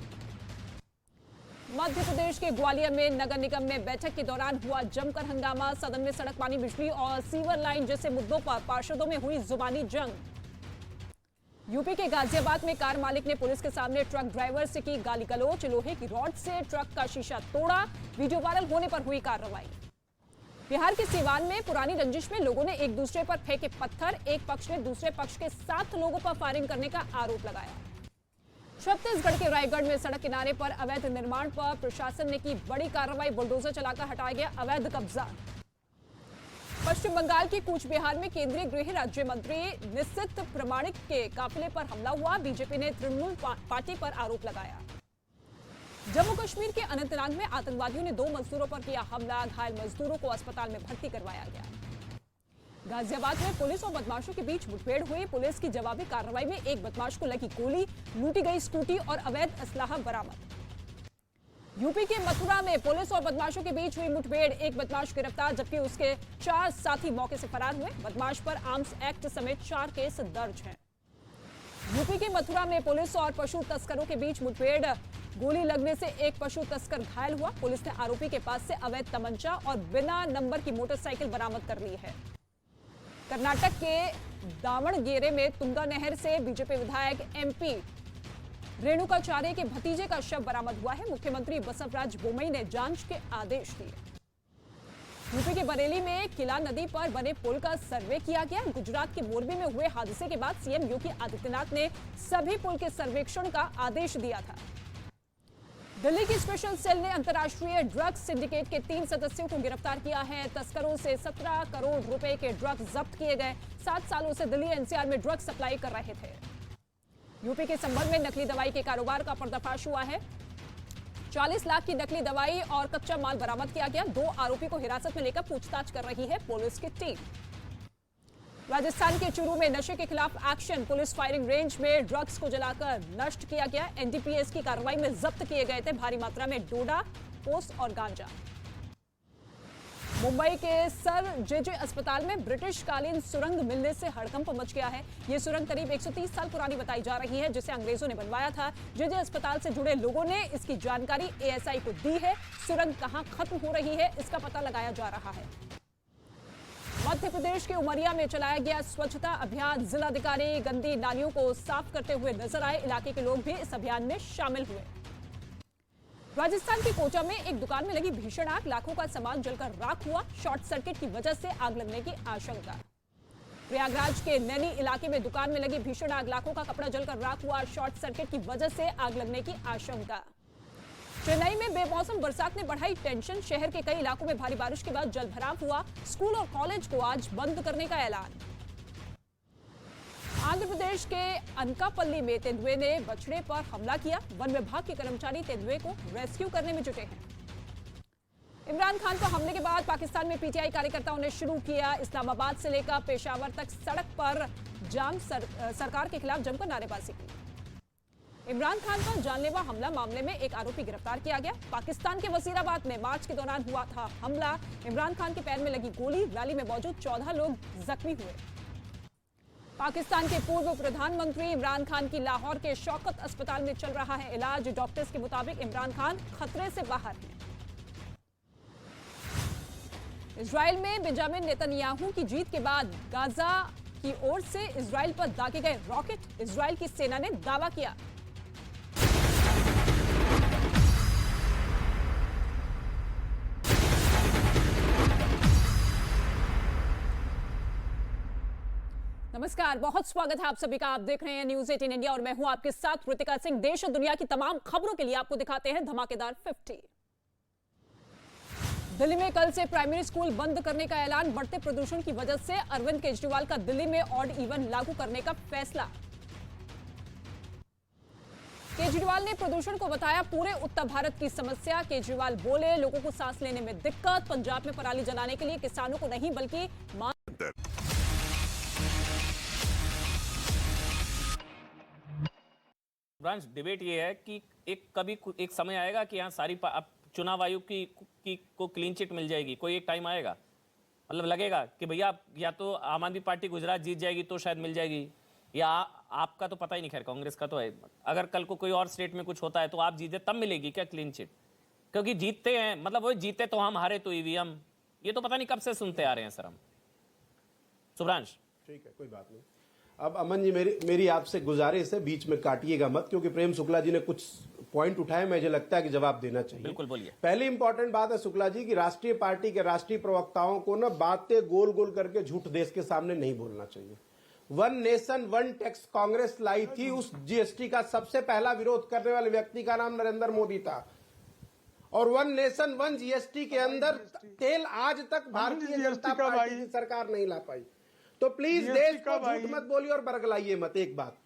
मध्य प्रदेश के ग्वालियर में नगर निगम में बैठक के दौरान हुआ जमकर हंगामा, सदन में सड़क, पानी, बिजली और सीवर लाइन जैसे मुद्दों पर पार्षदों में हुई जुबानी जंग। यूपी के गाजियाबाद में कार मालिक ने पुलिस के सामने ट्रक ड्राइवर से की गाली गलौज, लोहे की रॉड से ट्रक का शीशा तोड़ा, वीडियो वायरल होने पर हुई कार्रवाई। बिहार के सीवान में पुरानी रंजिश में लोगों ने एक दूसरे पर फेंके पत्थर, एक पक्ष ने दूसरे पक्ष के 7 लोगों पर फायरिंग करने का आरोप लगाया। छत्तीसगढ़ के रायगढ़ में सड़क किनारे पर अवैध निर्माण पर प्रशासन ने की बड़ी कार्रवाई, बुलडोजर चलाकर हटाया गया अवैध कब्जा। पश्चिम बंगाल के कूच बिहार में केंद्रीय गृह राज्य मंत्री निशित प्रमाणिक के काफिले पर हमला हुआ। बीजेपी ने तृणमूल पार्टी पर आरोप लगाया। जम्मू कश्मीर के अनंतनाग में आतंकवादियों ने 2 मजदूरों पर किया हमला। घायल मजदूरों को अस्पताल में भर्ती करवाया गया। गाजियाबाद में पुलिस और बदमाशों के बीच मुठभेड़ हुई। पुलिस की जवाबी कार्रवाई में एक बदमाश को लगी गोली, लूटी गई स्कूटी और अवैध असलाहा बरामद। यूपी के मथुरा में पुलिस और बदमाशों के बीच हुई मुठभेड़। एक बदमाश गिरफ्तार जबकि उसके 4 साथी मौके से फरार हुए। बदमाश पर आर्म्स एक्ट समेत 4 केस दर्ज हैं। यूपी के मथुरा में पुलिस और पशु तस्करों के बीच मुठभेड़। गोली लगने से एक पशु तस्कर घायल हुआ। पुलिस ने आरोपी के पास से अवैध तमंचा और बिना नंबर की मोटरसाइकिल बरामद कर ली है। कर्नाटक के दावणगेरे में तुंगा नहर से बीजेपी विधायक एमपी रेणुकाचार्य के भतीजे का शव बरामद हुआ है। मुख्यमंत्री बसवराज बोम्मई ने जांच के आदेश दिए। यूपी के बरेली में किला नदी पर बने पुल का सर्वे किया गया। गुजरात के मोरबी में हुए हादसे के बाद सीएम योगी आदित्यनाथ ने सभी पुल के सर्वेक्षण का आदेश दिया था। दिल्ली की स्पेशल सेल ने अंतर्राष्ट्रीय ड्रग्स सिंडिकेट के 3 सदस्यों को गिरफ्तार किया है। तस्करों से 17 करोड़ रुपए के ड्रग्स जब्त किए गए। 7 सालों से दिल्ली एनसीआर में ड्रग्स सप्लाई कर रहे थे। यूपी के संभल में नकली दवाई के कारोबार का पर्दाफाश हुआ है। 40 लाख की नकली दवाई और कच्चा माल बरामद किया गया। 2 आरोपी को हिरासत में लेकर पूछताछ कर रही है पुलिस की टीम। राजस्थान के चूरू में नशे के खिलाफ एक्शन। पुलिस फायरिंग रेंज में ड्रग्स को जलाकर नष्ट किया गया। एनडीपीएस की कार्रवाई में जब्त किए गए थे भारी मात्रा में डोडा, पोस्त और गांजा। मुंबई के सर जेजे अस्पताल में ब्रिटिश कालीन सुरंग मिलने से हड़कंप मच गया है। यह सुरंग करीब 130 साल पुरानी बताई जा रही है, जिसे अंग्रेजों ने बनवाया था। जेजे अस्पताल से जुड़े लोगों ने इसकी जानकारी एएसआई को दी है। सुरंग कहां खत्म हो रही है, इसका पता लगाया जा रहा है। मध्य प्रदेश के उमरिया में चलाया गया स्वच्छता अभियान। जिलाधिकारी गंदी नालियों को साफ करते हुए नजर आए। इलाके के लोग भी इस अभियान में शामिल हुए। राजस्थान के कोटा में एक दुकान में लगी भीषण आग। लाखों का सामान जलकर राख हुआ। शॉर्ट सर्किट की वजह से आग लगने की आशंका। प्रयागराज के नैनी इलाके में दुकान में लगी भीषण आग। लाखों का कपड़ा जलकर राख हुआ। शॉर्ट सर्किट की वजह से आग लगने की आशंका। चेन्नई में बेमौसम बरसात ने बढ़ाई टेंशन। शहर के कई इलाकों में भारी बारिश के बाद जलभराव हुआ। स्कूल और कॉलेज को आज बंद करने का ऐलान। आंध्र प्रदेश के अनकापल्ली में तेंदुए ने बछड़े पर हमला किया। वन विभाग के कर्मचारी तेंदुए को रेस्क्यू करने में जुटे हैं। इमरान खान पर हमले के बाद पाकिस्तान में पीटीआई कार्यकर्ताओं ने शुरू किया इस्लामाबाद से लेकर पेशावर तक सड़क पर जाम। सरकार के खिलाफ जमकर नारेबाजी की। इमरान खान पर जानलेवा हमला मामले में एक आरोपी गिरफ्तार किया गया। पाकिस्तान के वजीराबाद में मार्च के दौरान हुआ था हमला। इमरान खान के पैर में लगी गोली। रैली में मौजूद 14 लोग जख्मी हुए। पाकिस्तान के पूर्व प्रधानमंत्री इमरान खान की लाहौर के शौकत अस्पताल में चल रहा है इलाज। डॉक्टर्स के मुताबिक इमरान खान खतरे से बाहर हैं। इजराइल में बेंजामिन नेतन्याहू की जीत के बाद गाजा की ओर से इजराइल पर दागे गए रॉकेट। इजराइल की सेना ने दावा किया। नमस्कार, बहुत स्वागत है आप सभी का। आप देख रहे हैं न्यूज 18 इंडिया और मैं हूं आपके साथ कृतिका सिंह। देश और दुनिया की तमाम खबरों के लिए आपको दिखाते हैं धमाकेदार 50। दिल्ली में कल से प्राइमरी स्कूल बंद करने का ऐलान। बढ़ते प्रदूषण की वजह से अरविंद केजरीवाल का दिल्ली में ऑड इवन लागू करने का फैसला। केजरीवाल ने प्रदूषण को बताया पूरे उत्तर भारत की समस्या। केजरीवाल बोले लोगों को सांस लेने में दिक्कत। पंजाब में पराली जलाने के लिए किसानों को नहीं बल्कि ब्रांच डिबेट ये है कि एक समय आएगा कि यहाँ सारी अब चुनाव आयोग को क्लीन चिट मिल जाएगी। कोई एक टाइम आएगा, मतलब लगेगा कि भैया या तो आम आदमी पार्टी गुजरात जीत जाएगी तो शायद मिल जाएगी, या आपका तो पता ही नहीं, खैर कांग्रेस का तो है। अगर कल को कोई और स्टेट में कुछ होता है तो आप जीते तब मिलेगी क्या क्लीन चिट? क्योंकि जीतते हैं, मतलब वो जीते तो हम, हारे तो ईवीएम। ये तो पता नहीं कब से सुनते आ रहे हैं सर हम। सुब्रांश ठीक है, कोई बात नहीं। अब अमन जी मेरी आपसे गुजारिश है, बीच में काटिएगा मत, क्योंकि प्रेम शुक्ला जी ने कुछ पॉइंट उठाए, मुझे लगता है कि जवाब देना चाहिए। बिल्कुल बोलिए। पहली इंपॉर्टेंट बात है शुक्ला जी की राष्ट्रीय पार्टी के राष्ट्रीय प्रवक्ताओं को ना बातें गोल गोल करके झूठ देश के सामने नहीं बोलना चाहिए। One nation one tax Congress लाई थी, उस जीएसटी का सबसे पहला विरोध करने वाले व्यक्ति का नाम नरेंद्र मोदी था। और वन नेशन वन जीएसटी के अंदर तेल आज तक भारतीय जनता पार्टी की सरकार नहीं ला पाई। तो प्लीज देश को झूठ मत बोलिए और बरगलाइए मत। एक बात,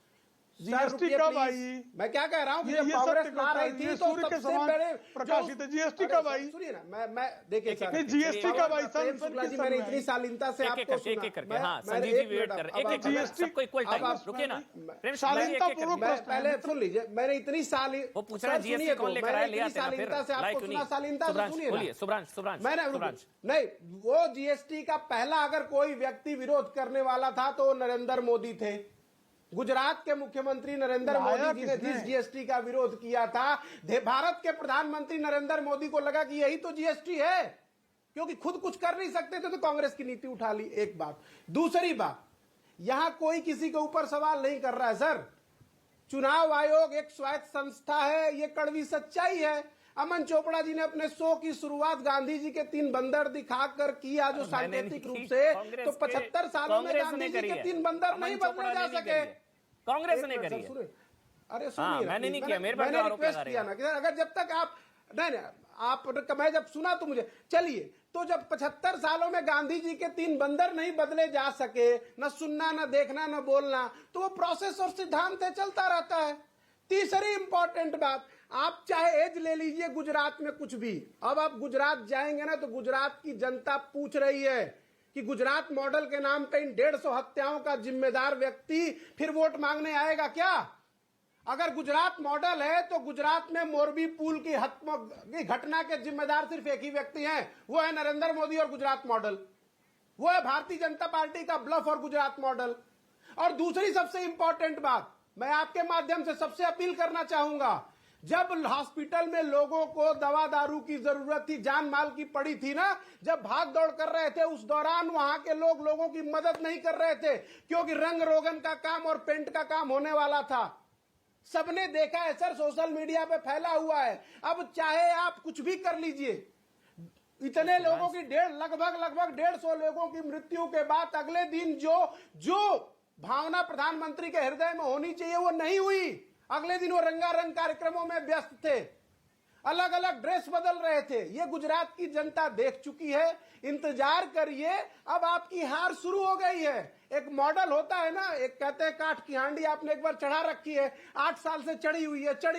जीएसटी कब आई? मैं क्या कह रहा हूँ, ये जब कांग्रेस ला रही थी तो सूर्य के सबसे समान बड़े प्रकाशित है। जीएसटी कब आई? सुनिए ना, मैं देखिए जीएसटी कब आई? प्रेम शुक्ला जी, मैंने इतनी शालीनता से आपको सुना। हाँ, संजीव जी वेट कर रहे हैं। सबको इक्वल टाइम, रुकिए ना। प्रेम शुक्ला जी पहले सुन लीजिए, मैंने इतनी वो पूछ रहा है जीएसटी कौन लेकर आया, ले आते हैं शालीनता से आपको सुना, शालीनता से सुनिए। सुब्रांश नहीं, वो जीएसटी का पहला अगर कोई व्यक्ति विरोध करने वाला था तो नरेंद्र मोदी थे। गुजरात के मुख्यमंत्री नरेंद्र मोदी जी ने जिस जीएसटी का विरोध किया था, भारत के प्रधानमंत्री नरेंद्र मोदी को लगा कि यही तो जीएसटी है, क्योंकि खुद कुछ कर नहीं सकते थे तो कांग्रेस की नीति उठा ली। एक बात। दूसरी बात, यहां कोई किसी के ऊपर सवाल नहीं कर रहा है सर। चुनाव आयोग एक स्वायत्त संस्था है, ये कड़वी सच्चाई है। अमन चोपड़ा जी ने अपने शो की शुरुआत गांधी जी के 3 बंदर दिखाकर किया, जो सांकेतिक रूप से, तो 75 सालों में गांधी जी के 3 बंदर नहीं बदले जा सके। कांग्रेस ने करी है। अरे सुनिए, मैंने नहीं किया, मेरे मैंने रिक्वेस्ट किया ना कि अगर जब तक आप नहीं आप मैं जब सुना तो मुझे चलिए, तो जब 75 सालों में गांधी जी के 3 बंदर नहीं बदले जा सके, न सुनना, न देखना, न बोलना, तो वो प्रोसेस और सिद्धांत है, चलता रहता है। तीसरी इंपॉर्टेंट बात, आप चाहे एज ले लीजिए गुजरात में कुछ भी, अब आप गुजरात जाएंगे ना तो गुजरात की जनता पूछ रही है कि गुजरात मॉडल के नाम पे इन 150 हत्याओं का जिम्मेदार व्यक्ति फिर वोट मांगने आएगा क्या? अगर गुजरात मॉडल है तो गुजरात में मोरबी पुल की घटना के जिम्मेदार सिर्फ एक ही व्यक्ति हैं, वो है नरेंद्र मोदी और गुजरात मॉडल। वो है भारतीय जनता पार्टी का ब्लफ और गुजरात मॉडल। और दूसरी सबसे इंपॉर्टेंट बात, मैं आपके माध्यम से सबसे अपील करना चाहूंगा, जब हॉस्पिटल में लोगों को दवा दारू की जरूरत थी, जान माल की पड़ी थी ना, जब भाग दौड़ कर रहे थे, उस दौरान वहां के लोग लोगों की मदद नहीं कर रहे थे, क्योंकि रंग रोगन का काम और पेंट का काम होने वाला था। सबने देखा है सर, सोशल मीडिया पे फैला हुआ है। अब चाहे आप कुछ भी कर लीजिए, इतने लोगों की लगभग 150 लोगों की मृत्यु के बाद अगले दिन जो भावना प्रधानमंत्री के हृदय में होनी चाहिए वो नहीं हुई। अगले दिन वो रंगारंग कार्यक्रमों में व्यस्त थे, अलग अलग ड्रेस बदल रहे थे। ये गुजरात की जनता देख चुकी है। इंतजार करिए, अब आपकी हार शुरू हो गई है। एक मॉडल होता है ना, एक कहते हैं काठ की हांडी आपने एक बार चढ़ा रखी है, 8 साल से चढ़ी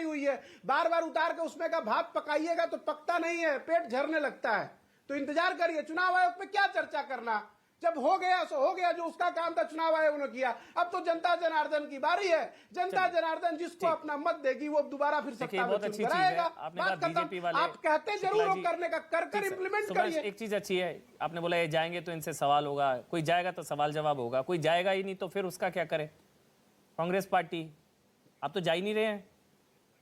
हुई है, बार बार उतार के उसमें का भात पकाइएगा तो पकता नहीं है, पेट झरने लगता है। तो इंतजार करिए, चुनाव आयोग पे क्या चर्चा करना, जब हो गया सो हो गया, जो उसका काम था चुनाव आयोग ने किया। अब तो जनता जनार्दन की बारी है, जनता जनार्दन जिसको अपना मत देगी वो दोबारा फिर सत्ता में चुन कर आएगा। बात खत्म। आप कहते जरूर हो करने का, कर इंप्लीमेंट करिए। एक चीज अच्छी है, आपने बोला ये जाएंगे तो इनसे सवाल होगा, कोई जाएगा तो सवाल जवाब होगा, कोई जाएगा ही नहीं तो फिर उसका क्या करे कांग्रेस पार्टी? आप तो जा ही नहीं रहे हैं,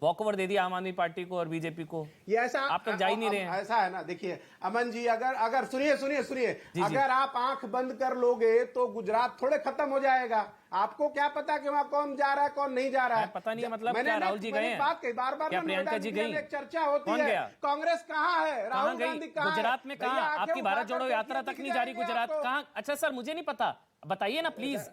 वॉकओवर दे दिया आम आदमी पार्टी को और बीजेपी को। ये ऐसा आप तो जा ही नहीं रहे हैं। ऐसा है ना, देखिए अमन जी, अगर सुनिए, अगर आप आंख बंद कर लोगे तो गुजरात थोड़े खत्म हो जाएगा। आपको क्या पता कि वहाँ कौन जा रहा है कौन नहीं जा रहा है? पता नहीं, मतलब क्या राहुल जी गए हैं? बात कही बार-बार, प्रियंका जी गई, चर्चा होती है, कांग्रेस कहाँ है, राहुल गांधी कहाँ है, गुजरात में कहाँ? आपकी भारत जोड़ो यात्रा तक नहीं जा रही गुजरात, कहाँ? अच्छा सर, मुझे नहीं पता, बताइए ना प्लीज।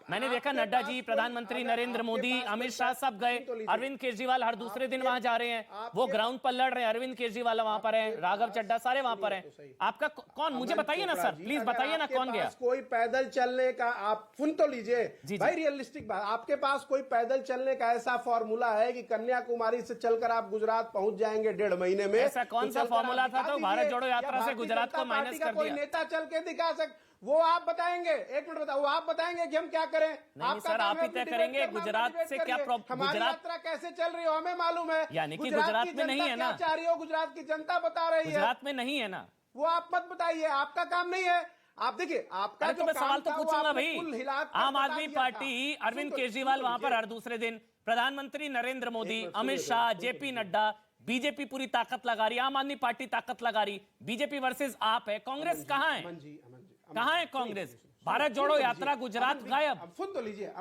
मैंने देखा नड्डा जी, प्रधानमंत्री नरेंद्र मोदी, अमित शाह सब गए, अरविंद केजरीवाल हर दूसरे दिन वहां जा रहे हैं, वो ग्राउंड पर लड़ रहे हैं, अरविंद केजरीवाल वहां पर हैं, राघव चड्ढा सारे वहां पर हैं। आपका कौन, मुझे बताइए ना सर, प्लीज बताइए ना कौन गया? कोई पैदल चलने का, आप सुन तो लीजिए भाई, रियलिस्टिक बात, आपके पास कोई पैदल चलने का ऐसा फॉर्मूला है कि कन्याकुमारी से चलकर आप गुजरात पहुंच जाएंगे 1.5 महीने में? ऐसा कौन सा फॉर्मूला था? तो भारत जोड़ो यात्रा से गुजरात को माइनस कर कोई दिया। नेता चल के दिखा वो आप बताएंगे? एक मिनट बताओ, वो आप बताएंगे कि हम क्या करें? नहीं सर, आप ही तय करेंगे गुजरात से क्या प्रॉब्लम, हमारी यात्रा कैसे चल रही हो हमें मालूम है। यानी कि गुजरात में नहीं है ना, क्या चाह रही हो गुजरात की जनता बता रही है, गुजरात में नहीं है ना, वो आप मत बताइए, आपका काम नहीं है। आप देखिए, आपका तो मैं सवाल तो पूछूंगा भाई। आम आदमी पार्टी, अरविंद केजरीवाल वहां पर हर दूसरे दिन, प्रधानमंत्री नरेंद्र मोदी, अमित शाह, जेपी नड्डा, बीजेपी पूरी ताकत लगा रही, आम आदमी पार्टी ताकत लगा रही, बीजेपी वर्सेस आप है, कांग्रेस कहाँ है? कहाँ है कांग्रेस? भारत जोड़ो यात्रा गुजरात गायब। सुन तो लीजिए,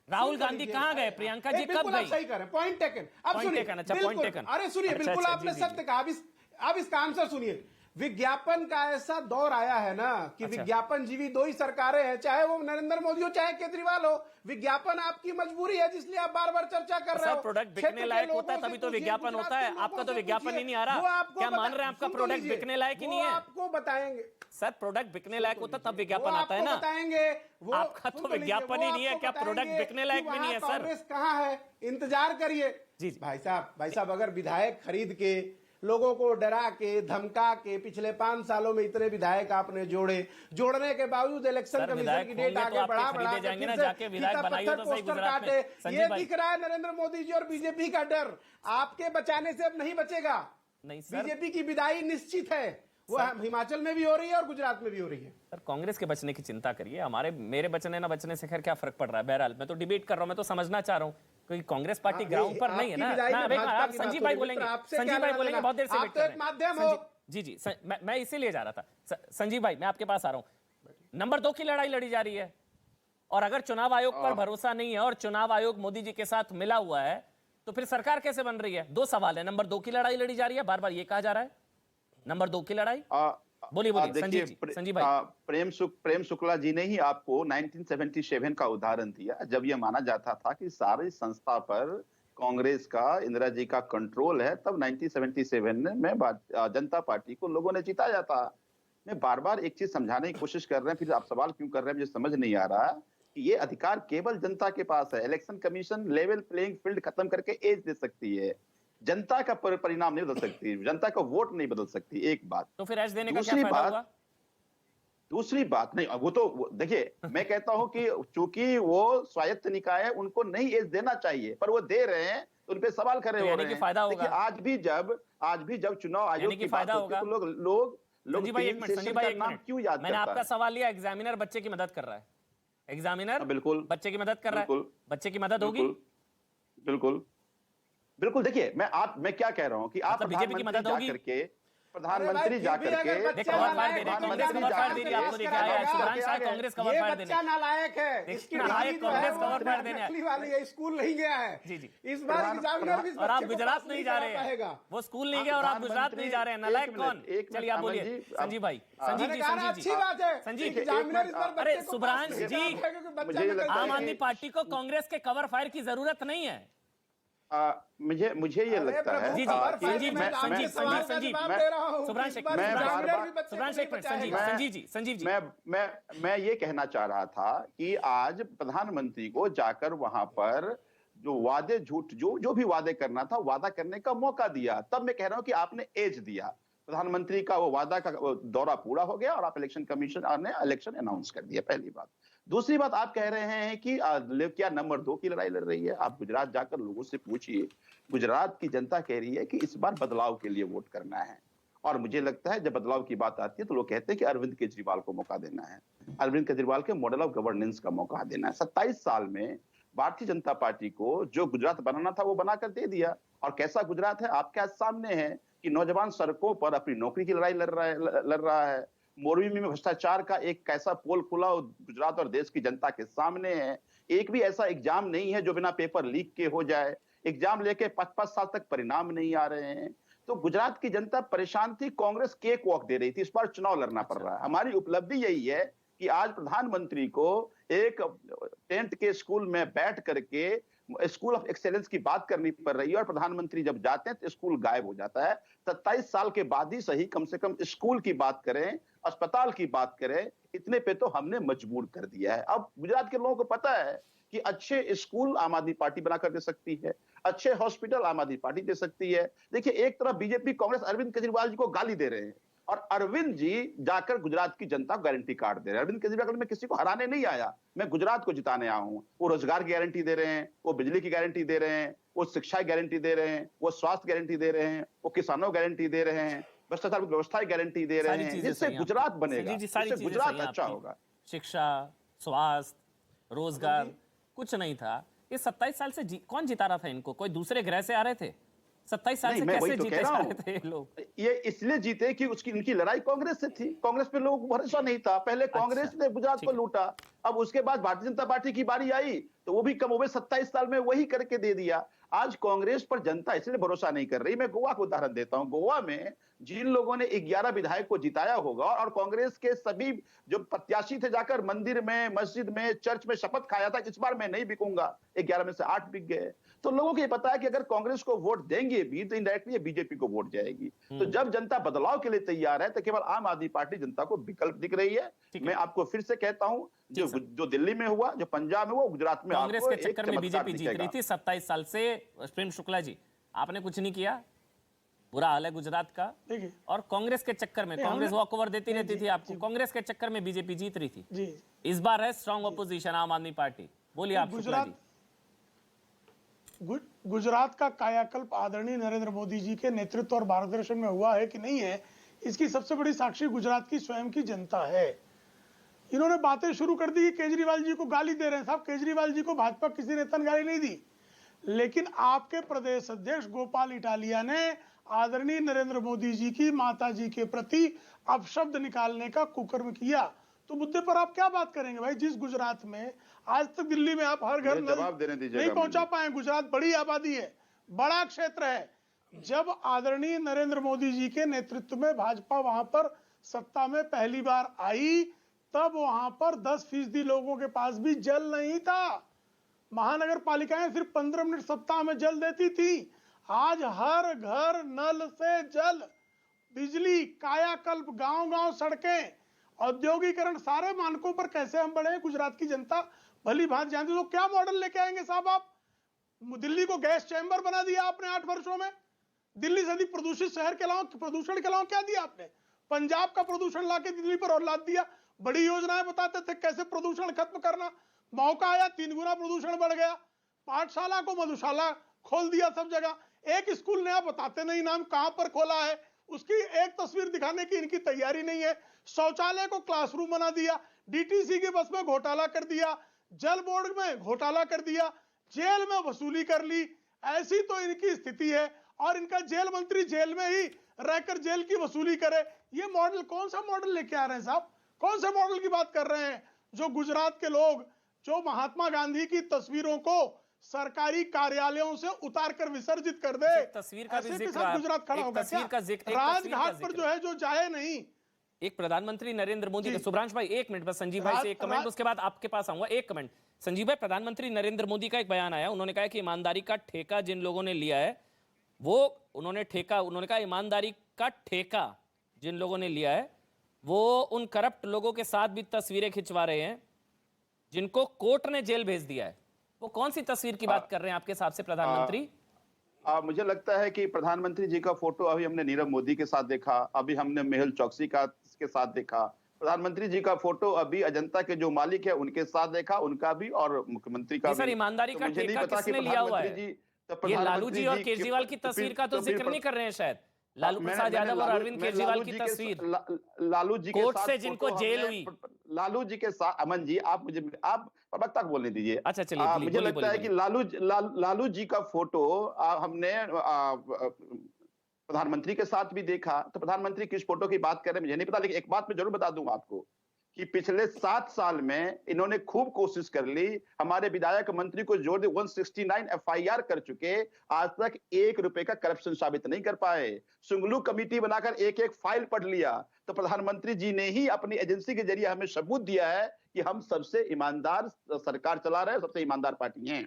राहुल गांधी कहाँ गए? प्रियंका जी कब गई? सही करें, पॉइंट टेकन। अब सुनिए, पॉइंट टेकन। अरे सुनिए, बिल्कुल आपने सत्य कहा। अब इसका आंसर सुनिए। विज्ञापन का ऐसा दौर आया है ना कि अच्छा। विज्ञापन जीवी दो ही सरकारें हैं, चाहे वो नरेंद्र मोदी हो चाहे केजरीवाल हो। विज्ञापन आपकी मजबूरी है, जिसलिए आप बार बार चर्चा कर रहे सर हो। प्रोडक्ट क्षेत्र बिकने के लायक लोगों होता है से तभी तो पूछिए, विज्ञापन गुजरात होता के है। लोगों आपका तो से विज्ञापन पूछिए, ही नहीं आ वो रहा। आपको क्या मान रहे हैं आपका सुन तो प्रोडक्ट लीजिए, बिकने लायक ही वो नहीं है? आपको बताएंगे सर प्रोडक्ट बिकने लायक होता तब वो विज्ञापन आता है आपको ना। बताएंगे, वो आपका सुन तो लीजिए, विज्ञापन वो ही नहीं है, आपको क्या प्रोडक्ट बताएंगे बिकने लायक कि भी नहीं है वहाँ सर? कांग्रेस कहाँ है, इंतजार करिए। जी, जी। भाई साहब अगर विधायक खरीद के लोगों को डरा के धमका के पिछले 5 सालों में इतने विधायक आपने जोड़ने के बावजूद इलेक्शन सर, कमीशन विधायक की डेट होंगे तो आगे आपके बढ़ा खरीदे के जाएंगे फिर ना, से जाके विधायक फीता बनाइए तो पत्थर सही पोस्टर गुजरात में। काटे। संजीव ये भाई। दिख रहा है नरेंद्र मोदी जी और बीजेपी का डर, आपके बचाने से अब नहीं बचेगा। नहीं सर, बीजेपी की विदाई निश्चित है, वो हिमाचल में भी हो रही है और गुजरात में भी हो रही है। सर कांग्रेस के बचने की चिंता करिए, मेरे बचने ना बचने से खैर क्या फर्क पड़ रहा है। बहरहाल मैं तो डिबेट कर रहा हूं, मैं तो समझना चाह रहा हूं क्योंकि कांग्रेस पार्टी ग्राउंड पर नहीं है ना। आप संजीव भाई बोलेंगे, संजीव भाई बोलेंगे, बहुत देर से वेट कर रहे हैं। माध्यम हो। जी, मैं इसीलिए जा रहा था। संजीव भाई मैं आपके पास आ रहा हूं। नंबर 2 की लड़ाई लड़ी जा रही है और अगर चुनाव आयोग पर भरोसा नहीं है और चुनाव आयोग मोदी जी के साथ मिला हुआ है तो फिर सरकार कैसे बन रही है? 2 सवाल है। नंबर 2 की लड़ाई लड़ी जा रही है, बार बार ये कहा जा रहा है नंबर 2 की लड़ाई। बोलिए संजीव भाई। प्रेम शुक्ला जी ने ही आपको 1977 का उदाहरण दिया, जब यह माना जाता था कि सारी संस्था पर कांग्रेस का, इंदिरा जी का कंट्रोल है। तब 1977 में जनता पार्टी को लोगों ने जिताया था। मैं बार बार एक चीज समझाने की कोशिश कर रहे हैं, फिर आप सवाल क्यों कर रहे हैं मुझे समझ नहीं आ रहा कि ये अधिकार केवल जनता के पास है। Election commission level playing field खत्म करके एज दे सकती है, जनता का परिणाम नहीं बदल सकती, जनता का वोट नहीं बदल सकती। एक बात। तो फिर एज देने का क्या फायदा होगा? दूसरी बात नहीं, वो तो देखिए मैं कहता हूं कि चूंकि वो स्वायत्त निकाय है, उनको नहीं एज देना चाहिए, पर वो दे रहे हैं तो उन पे सवाल कर रहे हो रहे हैं। फायदा होगा। देखिए आज भी जब चुनाव आयोग की बात होती है तो लोग संजीव भाई एक मिनट, क्यों याद मैंने करता आपका है? सवाल लिया, एग्जामिनर बच्चे की मदद कर रहा है, एग्जामिनर बिल्कुल बच्चे की मदद कर रहा है, बच्चे की मदद होगी। बिल्कुल देखिए मैं क्या कह रहा हूं कि आप बीजेपी की मदद होगी प्रधानमंत्री जाकर के कवर फायर दे रही है, कांग्रेस कवर फायर दे रही है। आपको देखा है सुब्रांश शाह कांग्रेस कवर फायर देने, नालायक है, इसकी नालायक कांग्रेस कवर फायर देने नकली वाली है, स्कूल नहीं गया है। जी इस बार एग्जामिनर भी और आप गुजरात नहीं जा रहे हैं, वो स्कूल नहीं गया और आप गुजरात नहीं जा रहे हैं। नालायक कौन? चलिए आप बोलिए संजीव भाई। संजीव जी अच्छी बात है, संजीव एग्जामिनर इस बार अरे सुब्रांश जी, आम आदमी पार्टी को कांग्रेस के कवर फायर की जरूरत नहीं है। मुझे ये लगता है जी संजीव जी मैं ये कहना चाह रहा था कि आज प्रधानमंत्री को जाकर वहां पर जो वादे झूठ जो भी वादे करना था वादा करने का मौका दिया। तब मैं कह रहा हूं कि आपने एज दिया, प्रधानमंत्री का वो वादा का दौरा पूरा हो गया और आप इलेक्शन कमीशन ने इलेक्शन अनाउंस कर दिया। पहली बात। दूसरी बात, आप कह रहे हैं कि क्या नंबर 2 की लड़ाई लड़ रही है? आप गुजरात जाकर लोगों से पूछिए, गुजरात की जनता कह रही है कि इस बार बदलाव के लिए वोट करना है। और मुझे लगता है जब बदलाव की बात आती है तो लोग कहते हैं कि अरविंद केजरीवाल को मौका देना है, अरविंद केजरीवाल के मॉडल ऑफ गवर्नेंस का मौका देना है। 27 साल में भारतीय जनता पार्टी को जो गुजरात बनाना था वो बनाकर दे दिया। और कैसा गुजरात है आपके आज सामने है कि नौजवान सड़कों पर अपनी नौकरी की लड़ाई लड़ रहा है। मोरबी में भ्रष्टाचार का एक कैसा पोल खुला गुजरात और देश की जनता के सामने है। एक भी ऐसा एग्जाम नहीं है जो बिना पेपर लीक के हो जाए। एग्जाम लेके 5-5 साल तक परिणाम नहीं आ रहे हैं। तो गुजरात की जनता परेशान थी, कांग्रेस केक वॉक दे रही थी, इस बार चुनाव लड़ना पड़ रहा है। हमारी उपलब्धि यही है कि आज प्रधानमंत्री को एक टेंट के स्कूल में बैठ करके स्कूल ऑफ एक्सेलेंस की बात करनी पड़ रही है और प्रधानमंत्री जब जाते हैं तो स्कूल गायब हो जाता है। 27 साल के बाद ही सही कम से कम स्कूल की बात करें, अस्पताल की बात करें, इतने पे तो हमने मजबूर कर दिया है। अब गुजरात के लोगों को पता है कि अच्छे स्कूल आम आदमी पार्टी बनाकर दे सकती है, अच्छे हॉस्पिटल आम आदमी पार्टी दे सकती है। देखिए एक तरफ बीजेपी कांग्रेस अरविंद केजरीवाल जी को गाली दे रहे हैं और अरविंद जी जाकर गुजरात की जनता को गारंटी कार्ड दे रहे हैं। अरविंद केजरीवाल मैं किसी को हराने नहीं आया, मैं गुजरात को जिताने आया हूं। वो रोजगार की गारंटी दे रहे हैं, वो बिजली की गारंटी दे रहे हैं, वो शिक्षा की गारंटी दे रहे हैं, वो स्वास्थ्य गारंटी दे रहे हैं, वो किसानों की गारंटी दे रहे हैं, भ्रष्टाचार व्यवस्था की गारंटी दे रहे हैं, जिससे गुजरात बनेगा, जिससे गुजरात अच्छा होगा। शिक्षा, स्वास्थ्य, रोजगार कुछ नहीं था। ये 27 साल से कौन जिता रहा था इनको? कोई दूसरे ग्रह से आ रहे थे? 27 साल से कैसे जीते जा रहे थे ये लोग? ये इसलिए जीते कि उनकी लड़ाई कांग्रेस से थी। कांग्रेस पे लोगों को भरोसा नहीं था। पहले कांग्रेस ने गुजरात को लूटा, अब उसके बाद भारतीय जनता पार्टी की बारी आई तो वो भी कम हो गए, 27 साल में वही करके दे दिया। आज कांग्रेस पर जनता इसलिए भरोसा नहीं कर रही। मैं गोवा का उदाहरण देता हूं। गोवा में जिन लोगों ने 11 विधायक को जिताया होगा और कांग्रेस के सभी जो प्रत्याशी थे जाकर मंदिर में, मस्जिद में, चर्च में शपथ खाया था इस बार मैं नहीं बिकूंगा, 11 में से 8 बिक गए। तो लोगों को ये पता है कि अगर कांग्रेस को वोट देंगे भी तो इनडायरेक्टली बीजेपी को वोट जाएगी। तो जब जनता बदलाव के लिए तैयार है तो केवल आम आदमी पार्टी जनता को विकल्प दिख रही है। मैं आपको फिर से कहता हूं, जो दिल्ली में हुआ, जो पंजाब में हुआ, गुजरात में कांग्रेस आपको के चक्कर में बीजेपी जीत रही थी 27 साल से। प्रेम शुक्ला जी, आपने कुछ नहीं किया, बुरा हाल है गुजरात का। देखिए, और कांग्रेस के चक्कर में कांग्रेस वॉकओवर देती रहती थी आपको, कांग्रेस के चक्कर में बीजेपी जीत रही थी। जी, इस बार है स्ट्रांग ऑपोजिशन आम आदमी पार्टी। बोलिए आप शुक्ला जी। गुजरात का कायाकल्प आदरणीय नरेंद्र मोदी जी के नेतृत्व और मार्गदर्शन में हुआ है कि नहीं है, इसकी सबसे बड़ी साक्षी गुजरात की स्वयं की जनता है। इन्होंने बातें शुरू कर दी, केजरीवाल जी को गाली दे रहे हैं। साहब, केजरीवाल जी को भाजपा किसी नेता ने गाली नहीं दी, लेकिन आपके प्रदेश अध्यक्ष गोपाल इटालिया ने आदरणीय नरेंद्र मोदी जी की माता जी के प्रति अपशब्द निकालने का कुकर्म किया। तो मुद्दे पर आप क्या बात करेंगे भाई? जिस गुजरात में आज तक दिल्ली में आप हर घर नहीं पहुंचा पाए, गुजरात बड़ी आबादी है, बड़ा क्षेत्र है। जब आदरणीय नरेंद्र मोदी जी के नेतृत्व में भाजपा वहां पर सत्ता में पहली बार आई, तब वहां पर 10% लोगों के पास भी जल नहीं था। महानगर पालिकाएं सिर्फ 15 मिनट सप्ताह में जल देती थी। आज हर घर नल से जल, बिजली, कायाकल्प, गांव-गांव सड़कें, औद्योगिकरण, सारे मानकों पर कैसे हम बढ़े। गुजरात की जनता भली भांति जानती। तो क्या मॉडल लेके आएंगे साहब आप? दिल्ली को गैस चैम्बर बना दिया आपने 8 वर्षों में। दिल्ली से अधिक प्रदूषित शहर के अलावा प्रदूषण के अलावा क्या दिया आपने? पंजाब का प्रदूषण लाके दिल्ली पर और लाद दिया। बड़ी योजनाएं बताते थे कैसे प्रदूषण खत्म करना, मौका आया 3 गुना प्रदूषण बढ़ गया। पाठशाला को मधुशाला खोल दिया सब जगह। एक स्कूल नया बताते नहीं, नाम कहां पर खोला है उसकी एक तस्वीर दिखाने की इनकी तैयारी नहीं है। शौचालय को क्लासरूम बना दिया, डीटीसी की बस में घोटाला कर दिया, जल बोर्ड में घोटाला कर दिया, जेल में वसूली कर ली। ऐसी तो इनकी स्थिति है और इनका जेल मंत्री जेल में ही रहकर जेल की वसूली करे। ये मॉडल, कौन सा मॉडल लेके आ रहे हैं साहब? कौन से मॉडल की बात कर रहे हैं? जो गुजरात के लोग जो महात्मा गांधी की तस्वीरों को सरकारी कार्यालयों से उतारकर विसर्जित कर दे, तस्वीर का भी ऐसे के जिक्र, साथ गुजरात खड़ा होगा क्या? राजघाट पर जो है जो जाए नहीं। एक प्रधानमंत्री नरेंद्र मोदी का, सुब्रांश भाई एक मिनट बस, संजीव भाई से एक कमेंट, उसके बाद आपके पास आऊंगा। एक कमेंट संजीव भाई, प्रधानमंत्री नरेंद्र मोदी का एक बयान आया, उन्होंने कहा कि ईमानदारी का ठेका जिन लोगों ने लिया है वो उन्होंने कहा ईमानदारी का ठेका जिन लोगों ने लिया है वो उन करप्ट लोगों के साथ भी तस्वीरें खिंचवा रहे हैं जिनको कोर्ट ने जेल भेज दिया है। वो कौन सी तस्वीर की बात कर रहे हैं आपके हिसाब से प्रधानमंत्री? मुझे लगता है कि प्रधानमंत्री जी का फोटो अभी हमने नीरव मोदी के साथ देखा, अभी हमने मेहुल चौकसी का के साथ देखा। प्रधानमंत्री जी का फोटो अभी अजंता के जो मालिक है उनके साथ देखा, उनका भी और मुख्यमंत्री का भी। सर, ईमानदारी का ठेका किसने लिया हुआ है? ये लालू जी और केजरीवाल की तस्वीर का तो जिक्र नहीं कर रहे हैं शायद। लालू प्रसाद यादव और अरविंद केजरीवाल की तस्वीर, लालू जी कोर्ट से जिनको जेल हुई, लालू जी के साथ। अमन जी, आप प्रवक्ता को बोलने दीजिए। अच्छा चलिए, मुझे लगता है कि लालू जी का फोटो हमने प्रधानमंत्री के साथ भी देखा। तो प्रधानमंत्री किस फोटो की बात कर रहे हैं मुझे नहीं पता, लेकिन एक बात मैं जरूर बता दूंगा आपको कि पिछले 7 साल में इन्होंने खूब कोशिश कर ली। हमारे विधायक मंत्री को जोड़ दे 169 FIR कर चुके, आज तक 1 रुपए का करप्शन साबित नहीं कर पाए। सुंगलू कमेटी बनाकर एक एक फाइल पढ़ लिया। तो प्रधानमंत्री जी ने ही अपनी एजेंसी के जरिए हमें सबूत दिया है कि हम सबसे ईमानदार सरकार चला रहे हैं, सबसे ईमानदार पार्टी हैं।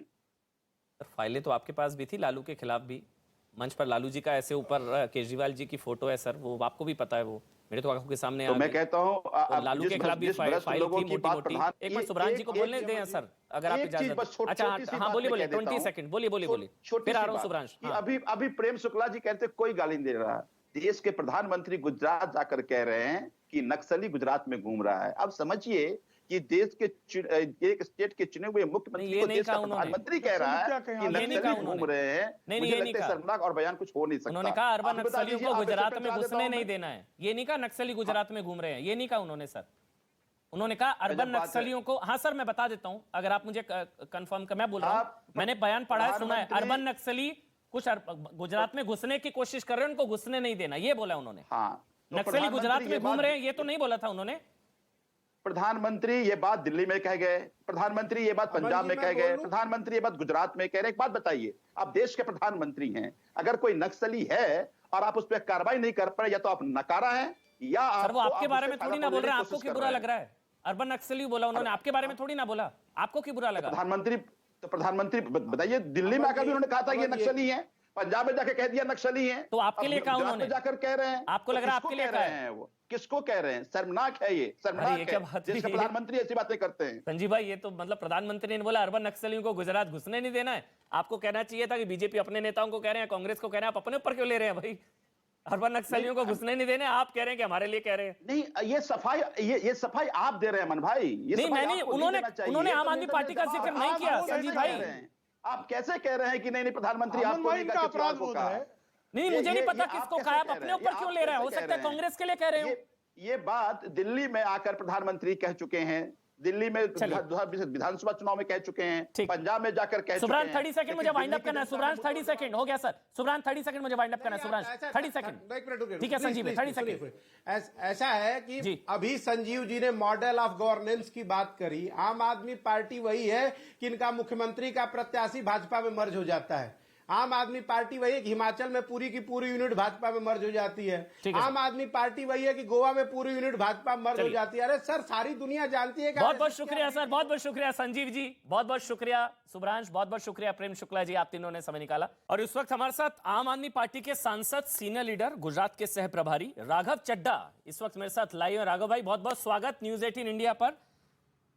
फाइलें तो आपके पास भी थी लालू के खिलाफ भी, मंच पर लालू जी का ऐसे ऊपर केजरीवाल जी की फोटो है सर, वो आपको भी पता है, वो मेरे तो आंखों के सामने तो मैं कहता हूँ लालू के खिलाफ भी फाइल थी मोटी मोटी। एक बार सुब्रांश जी को बोलने दें सर, अगर आप इजाजत। अच्छा हाँ, बोलिए 20 सेकंड, बोलिए फिर आ रहा हूँ सुब्रांश। अभी प्रेम शुक्ला जी कहते कोई गाली नहीं दे रहा। देश के प्रधानमंत्री गुजरात जाकर कह रहे हैं कि नक्सली गुजरात में घूम रहा है। अब समझिए कि देश के एक स्टेट के चुने हुए मुख्यमंत्री को देश का प्रधानमंत्री कह रहा है कि नक्सली घूम रहे हैं। मुझे लगता है शर्मनाक और बयान कुछ हो नहीं सकता। उन्होंने कहा अर्बन नक्सलियों को गुजरात में घुसने नहीं देना है। ये नहीं कहा नक्सली गुजरात में घूम रहे हैं, ये नहीं कहा उन्होंने सर। उन्होंने कहा अर्बन नक्सलियों को, हाँ सर मैं बता देता हूं, अगर आप मुझे कंफर्म कर, मैं बोल रहा हूं, मैंने बयान पढ़ा है, सुना है। अर्बन नक्सली कुछ गुजरात में घुसने की कोशिश कर रहे हैं, उनको घुसने नहीं देना, ये बोला उन्होंने। नक्सली गुजरात में घूम रहे हैं ये तो नहीं बोला था उन्होंने। प्रधानमंत्री ये बात दिल्ली में कह गए, प्रधानमंत्री ये बात पंजाब में कह गए, प्रधानमंत्री ये बात गुजरात में कह रहे। एक बात बताइए, आप देश के प्रधानमंत्री हैं, अगर कोई नक्सली है और आप उस पर कार्रवाई नहीं कर पाए, या तो आप नकारा हैं या सर वो आपके बारे में थोड़ी ना बोल रहे हैं, आपको क्यों बुरा लग रहा है? अर्बन नक्सली बोला उन्होंने, आपके बारे में थोड़ी ना बोला, आपको क्यों बुरा लगा? प्रधानमंत्री बताइए, दिल्ली में आकर भी उन्होंने कहा था कि ये नक्सली हैं, पंजाब में जाकर कह दिया नक्सली हैं, तो आपके लिए कहा उन्होंने? जाकर कह रहे हैं, आपको लग रहा है आपके लिए कह रहे हैं? वो किसको कह रहे हैं? शर्मनाक है ये, शर्मनाक है जिसके प्रधानमंत्री ऐसी बातें करते हैं। संजीव भाई, ये तो मतलब प्रधानमंत्री ने बोला अर्बन नक्सलियों को गुजरात घुसने नहीं देना है। आपको कहना चाहिए था कि बीजेपी अपने नेताओं को कह रहे हैं, कांग्रेस को कह रहे हैं, आप अपने ऊपर क्यों ले रहे हैं भाई? अर्बन नक्सलियों को घुसने नहीं देने, आप कह रहे हैं कि हमारे लिए कह रहे हैं। नहीं, ये सफाई आप दे रहे हैं मन भाई, ये नहीं, मैंने उन्होंने आम आदमी पार्टी का जिक्र नहीं किया संजीव भाई। आप कैसे कह रहे हैं कि नहीं प्रधानमंत्री आपको इनका अपराध बोध है। नहीं, मुझे नहीं पता किसको कहा, आप अपने ऊपर क्यों ले रहे हैं? हो सकता है कांग्रेस के लिए कह रहे हो। ये बात दिल्ली में आकर प्रधानमंत्री कह चुके हैं, दिल्ली में विधानसभा चुनाव में कह चुके हैं, पंजाब में जाकर कह चुके हैं। सुब्रांश 30 सेकंड मुझे वाइंड अप करना है। सुब्रांश 30 सेकंड हो गया सर। सुब्रांश 30 सेकंड मुझे वाइंड अप करना है। सुब्रांश 30 सेकंड, ठीक है संजीव 30 सेकंड। ऐसा है कि अभी संजीव जी ने मॉडल ऑफ गवर्नेंस की बात करी। आम आदमी पार्टी वही है कि इनका मुख्यमंत्री का प्रत्याशी भाजपा में मर्ज हो जाता है। आम आदमी पार्टी वही है कि हिमाचल में पूरी की पूरी यूनिट भाजपा में मर्ज हो जाती है। आम आदमी पार्टी वही है कि गोवा में पूरी यूनिट भाजपा में मर्ज हो जाती है। अरे सर, सारी दुनिया जानती है। बहुत बहुत शुक्रिया सर, बहुत बहुत शुक्रिया संजीव जी, बहुत बहुत शुक्रिया सुब्रांश, बहुत बहुत शुक्रिया प्रेम शुक्ला जी, आप तीनों ने समय निकाला। और इस वक्त हमारे साथ आम आदमी पार्टी के सांसद, सीनियर लीडर, गुजरात के सह प्रभारी राघव चड्ढा इस वक्त मेरे साथ लाइव है। राघव भाई, बहुत बहुत स्वागत न्यूज 18 इंडिया पर।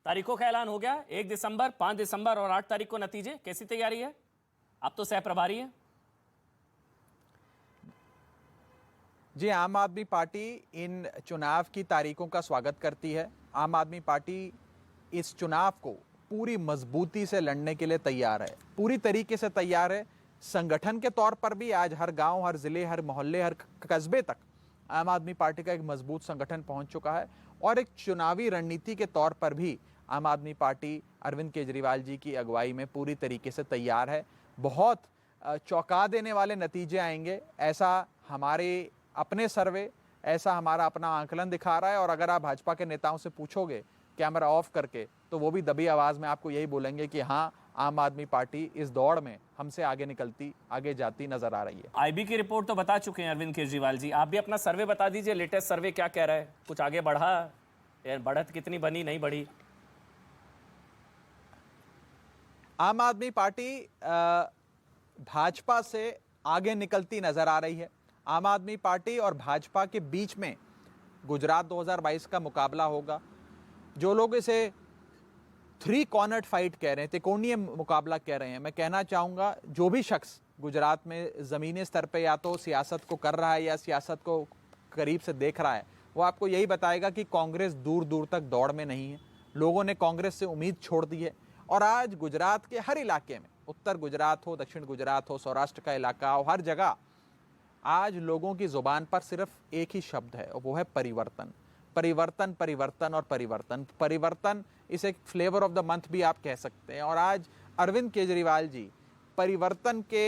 तारीखों का ऐलान हो गया, 1 दिसंबर, 5 दिसंबर और 8 तारीख को नतीजे। कैसी तैयारी है? आप तो सह प्रभारी हैं। जी, आम आदमी पार्टी इन चुनाव की तारीखों का स्वागत करती है। आम आदमी पार्टी इस चुनाव को पूरी मजबूती से लड़ने के लिए तैयार है, पूरी तरीके से तैयार है। संगठन के तौर पर भी आज हर गांव, हर जिले, हर मोहल्ले, हर कस्बे तक आम आदमी पार्टी का एक मजबूत संगठन पहुंच चुका है। और एक चुनावी रणनीति के तौर पर भी आम आदमी पार्टी अरविंद केजरीवाल जी की अगुवाई में पूरी तरीके से तैयार है। बहुत चौंका देने वाले नतीजे आएंगे, ऐसा हमारे अपने सर्वे, ऐसा हमारा अपना आंकलन दिखा रहा है। और अगर आप भाजपा के नेताओं से पूछोगे कैमरा ऑफ करके, तो वो भी दबी आवाज में आपको यही बोलेंगे कि हाँ, आम आदमी पार्टी इस दौड़ में हमसे आगे निकलती, आगे जाती नजर आ रही है। आईबी की रिपोर्ट तो बता चुके हैं अरविंद केजरीवाल जी, आप भी अपना सर्वे बता दीजिए। लेटेस्ट सर्वे क्या कह रहा है? कुछ आगे बढ़ा या बढ़त कितनी बनी, नहीं बढ़ी? आम आदमी पार्टी भाजपा से आगे निकलती नजर आ रही है। आम आदमी पार्टी और भाजपा के बीच में गुजरात 2022 का मुकाबला होगा। जो लोग इसे 3 कॉर्नर्ड फाइट कह रहे हैं, त्रिकोणीय मुकाबला कह रहे हैं, मैं कहना चाहूँगा जो भी शख्स गुजरात में ज़मीनी स्तर पे या तो सियासत को कर रहा है या सियासत को करीब से देख रहा है, वो आपको यही बताएगा कि कांग्रेस दूर दूर तक दौड़ में नहीं है। लोगों ने कांग्रेस से उम्मीद छोड़ दी है। और आज गुजरात के हर इलाके में, उत्तर गुजरात हो, दक्षिण गुजरात हो, सौराष्ट्र का इलाका हो, हर जगह आज लोगों की जुबान पर सिर्फ एक ही शब्द है और वो है परिवर्तन। परिवर्तन, परिवर्तन और परिवर्तन। परिवर्तन इसे एक फ्लेवर ऑफ द मंथ भी आप कह सकते हैं। और आज अरविंद केजरीवाल जी परिवर्तन के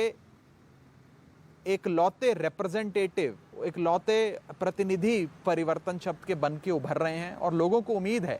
एक लौते रिप्रेजेंटेटिव, एक लौते प्रतिनिधि परिवर्तन शब्द के बन के उभर रहे हैं। और लोगों को उम्मीद है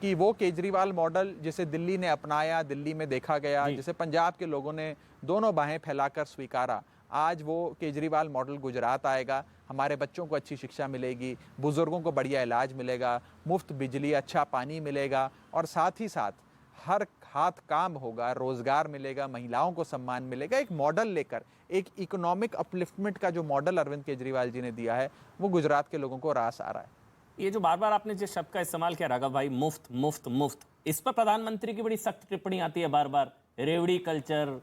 कि वो केजरीवाल मॉडल जिसे दिल्ली ने अपनाया, दिल्ली में देखा गया, जिसे पंजाब के लोगों ने दोनों बाहें फैलाकर स्वीकारा, आज वो केजरीवाल मॉडल गुजरात आएगा। हमारे बच्चों को अच्छी शिक्षा मिलेगी, बुजुर्गों को बढ़िया इलाज मिलेगा, मुफ्त बिजली, अच्छा पानी मिलेगा और साथ ही साथ हर हाथ काम होगा, रोजगार मिलेगा, महिलाओं को सम्मान मिलेगा। एक मॉडल लेकर, एक इकोनॉमिक अपलिफ्टमेंट का जो मॉडल अरविंद केजरीवाल जी ने दिया है, वो गुजरात के लोगों को रास आ रहा है। ये जो बार बार आपने जिस शब्द का इस्तेमाल किया राघव भाई, मुफ्त मुफ्त मुफ्त, इस पर प्रधानमंत्री की बड़ी सख्त टिप्पणी आती है बार बार। रेवड़ी कल्चर,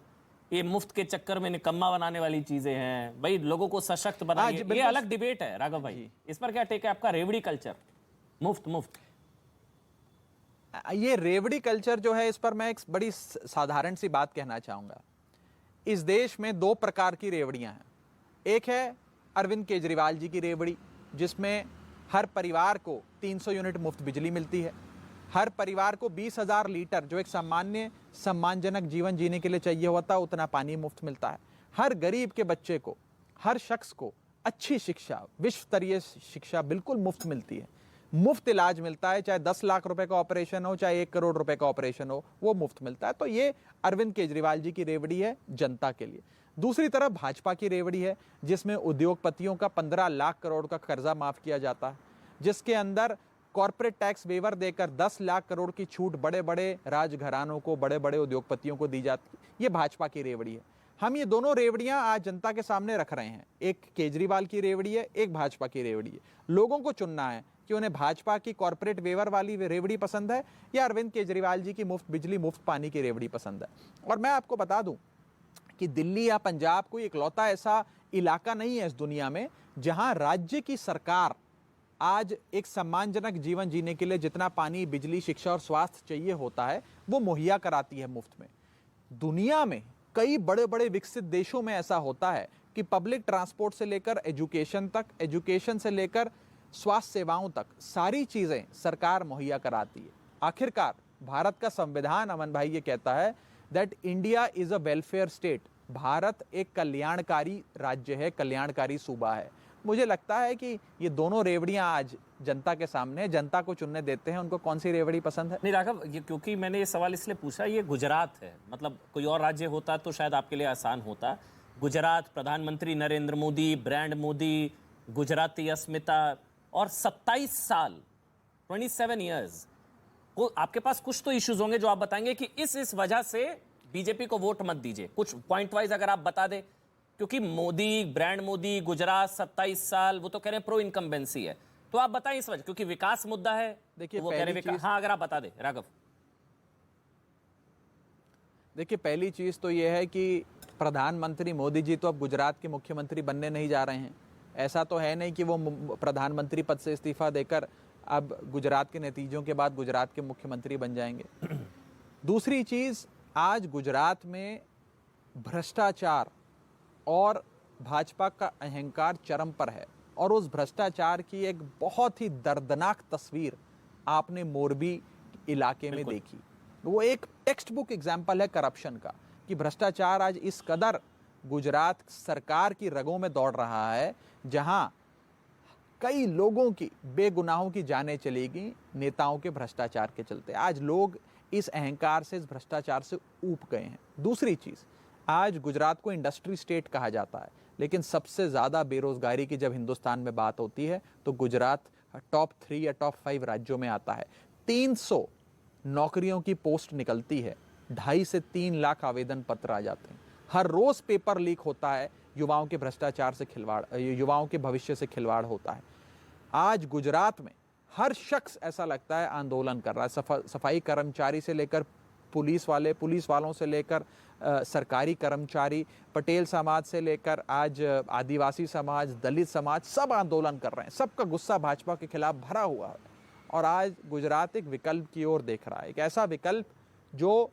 ये मुफ्त के चक्कर में निकम्मा बनाने वाली चीजें हैं भाई, लोगों को सशक्त बनाइए, ये अलग डिबेट है राघव भाई। इस पर क्या टेक है आपका? रेवड़ी कल्चर, मुफ्त मुफ्त, ये रेवड़ी कल्चर जो है, इस पर मैं एक बड़ी साधारण सी बात कहना चाहूंगा। इस देश में 2 प्रकार की रेवड़ियां हैं। एक है अरविंद केजरीवाल जी की रेवड़ी, जिसमें हर परिवार को 300 यूनिट मुफ्त बिजली मिलती है, हर परिवार को 20,000 लीटर, जो एक सामान्य सम्मानजनक जीवन जीने के लिए चाहिए होता है, उतना पानी मुफ्त मिलता है। हर गरीब के बच्चे को, हर शख्स को अच्छी शिक्षा, विश्व स्तरीय शिक्षा बिल्कुल मुफ्त मिलती है। मुफ्त इलाज मिलता है, चाहे 10 लाख रुपए का ऑपरेशन हो, चाहे 1 करोड़ रुपए का ऑपरेशन हो, वो मुफ्त मिलता है। तो ये अरविंद केजरीवाल जी की रेवड़ी है जनता के लिए। दूसरी तरफ भाजपा की रेवड़ी है, जिसमें उद्योगपतियों का 15 लाख करोड़ का कर्जा माफ किया जाता है, जिसके अंदर कॉर्पोरेट टैक्स वेवर देकर 10 लाख करोड़ की छूट बड़े बड़े राजघरानों को, बड़े बड़े उद्योगपतियों को दी जाती है। ये भाजपा की रेवड़ी है। हम ये दोनों रेवड़ियां आज जनता के सामने रख रहे हैं। एक केजरीवाल की रेवड़ी है, एक भाजपा की रेवड़ी है। लोगों को चुनना है कि उन्हें भाजपा की कॉर्पोरेट वेवर वाली रेवड़ी पसंद है या अरविंद केजरीवाल जी की मुफ्त बिजली, मुफ्त पानी की रेवड़ी पसंद है। और मैं आपको बता दूं कि दिल्ली या पंजाब कोई इकलौता ऐसा इलाका नहीं है इस दुनिया में जहां राज्य की सरकार आज एक सम्मानजनक जीवन जीने के लिए जितना पानी, बिजली, शिक्षा और स्वास्थ्य चाहिए होता है, वो मुहैया कराती है मुफ्त में। दुनिया में कई बड़े बड़े विकसित देशों में ऐसा होता है कि पब्लिक ट्रांसपोर्ट से लेकर एजुकेशन तक, एजुकेशन से लेकर स्वास्थ्य सेवाओं तक सारी चीजें सरकार मुहैया कराती है। आखिरकार भारत का संविधान, अमन भाई, ये कहता है that India is a welfare state. Bharat एक कल्याणकारी राज्य है, कल्याणकारी सूबा है। मुझे लगता है कि ये दोनों रेवड़ियां आज जनता के सामने, जनता को चुनने देते हैं उनको कौन सी रेवड़ी पसंद है। नहीं राघव, ये क्योंकि मैंने ये सवाल इसलिए पूछा, ये गुजरात है, मतलब कोई और राज्य होता तो शायद आपके लिए आसान होता। गुजरात, प्रधानमंत्री नरेंद्र मोदी, ब्रांड मोदी, गुजराती अस्मिता और 27 साल, 27 ईयर्स। आपके पास कुछ तो इश्यूज होंगे जो आप बताएंगे कि इस वजह से बीजेपी को वोट मत दीजिए। कुछ पॉइंट वाइज अगर आप बता दें, क्योंकि मोदी, ब्रांड मोदी, गुजरात, 27 साल, वो तो कह रहे हैं प्रो इनकम्बेंसी है। तो आप बताएं इस वजह, क्योंकि विकास मुद्दा है। देखिए तो वो कह रहे हाँ, अगर आप बता दें राघव। देखिए, पहली चीज तो यह है कि प्रधानमंत्री मोदी जी तो अब गुजरात के मुख्यमंत्री बनने नहीं जा रहे हैं। ऐसा तो है नहीं कि वो प्रधानमंत्री पद से इस्तीफा देकर अब गुजरात के नतीजों के बाद गुजरात के मुख्यमंत्री बन जाएंगे। दूसरी चीज, आज गुजरात में भ्रष्टाचार और भाजपा का अहंकार चरम पर है, और उस भ्रष्टाचार की एक बहुत ही दर्दनाक तस्वीर आपने मोरबी इलाके में देखी। वो एक टेक्स्ट बुक एग्जाम्पल है करप्शन का, कि भ्रष्टाचार आज इस कदर गुजरात सरकार की रगों में दौड़ रहा है, जहां कई लोगों की, बेगुनाहों की जानें चली गई नेताओं के भ्रष्टाचार के चलते। आज लोग इस अहंकार से, इस भ्रष्टाचार से ऊब गए हैं। दूसरी चीज, आज गुजरात को इंडस्ट्री स्टेट कहा जाता है, लेकिन सबसे ज्यादा बेरोजगारी की जब हिंदुस्तान में बात होती है तो गुजरात टॉप 3 या टॉप 5 राज्यों में आता है। 300 नौकरियों की पोस्ट निकलती है, 2.5 से 3 लाख आवेदन पत्र आ जाते हैं। हर रोज पेपर लीक होता है, युवाओं के भ्रष्टाचार से खिलवाड़, युवाओं के भविष्य से खिलवाड़ होता है। आज गुजरात में हर शख्स ऐसा लगता है आंदोलन कर रहा है। सफाई कर्मचारी से लेकर पुलिस वालों से लेकर सरकारी कर्मचारी, पटेल समाज से लेकर आज आदिवासी समाज, दलित समाज, सब आंदोलन कर रहे हैं। सबका गुस्सा भाजपा के खिलाफ भरा हुआ है। और आज गुजरात एक विकल्प की ओर देख रहा है, एक ऐसा विकल्प जो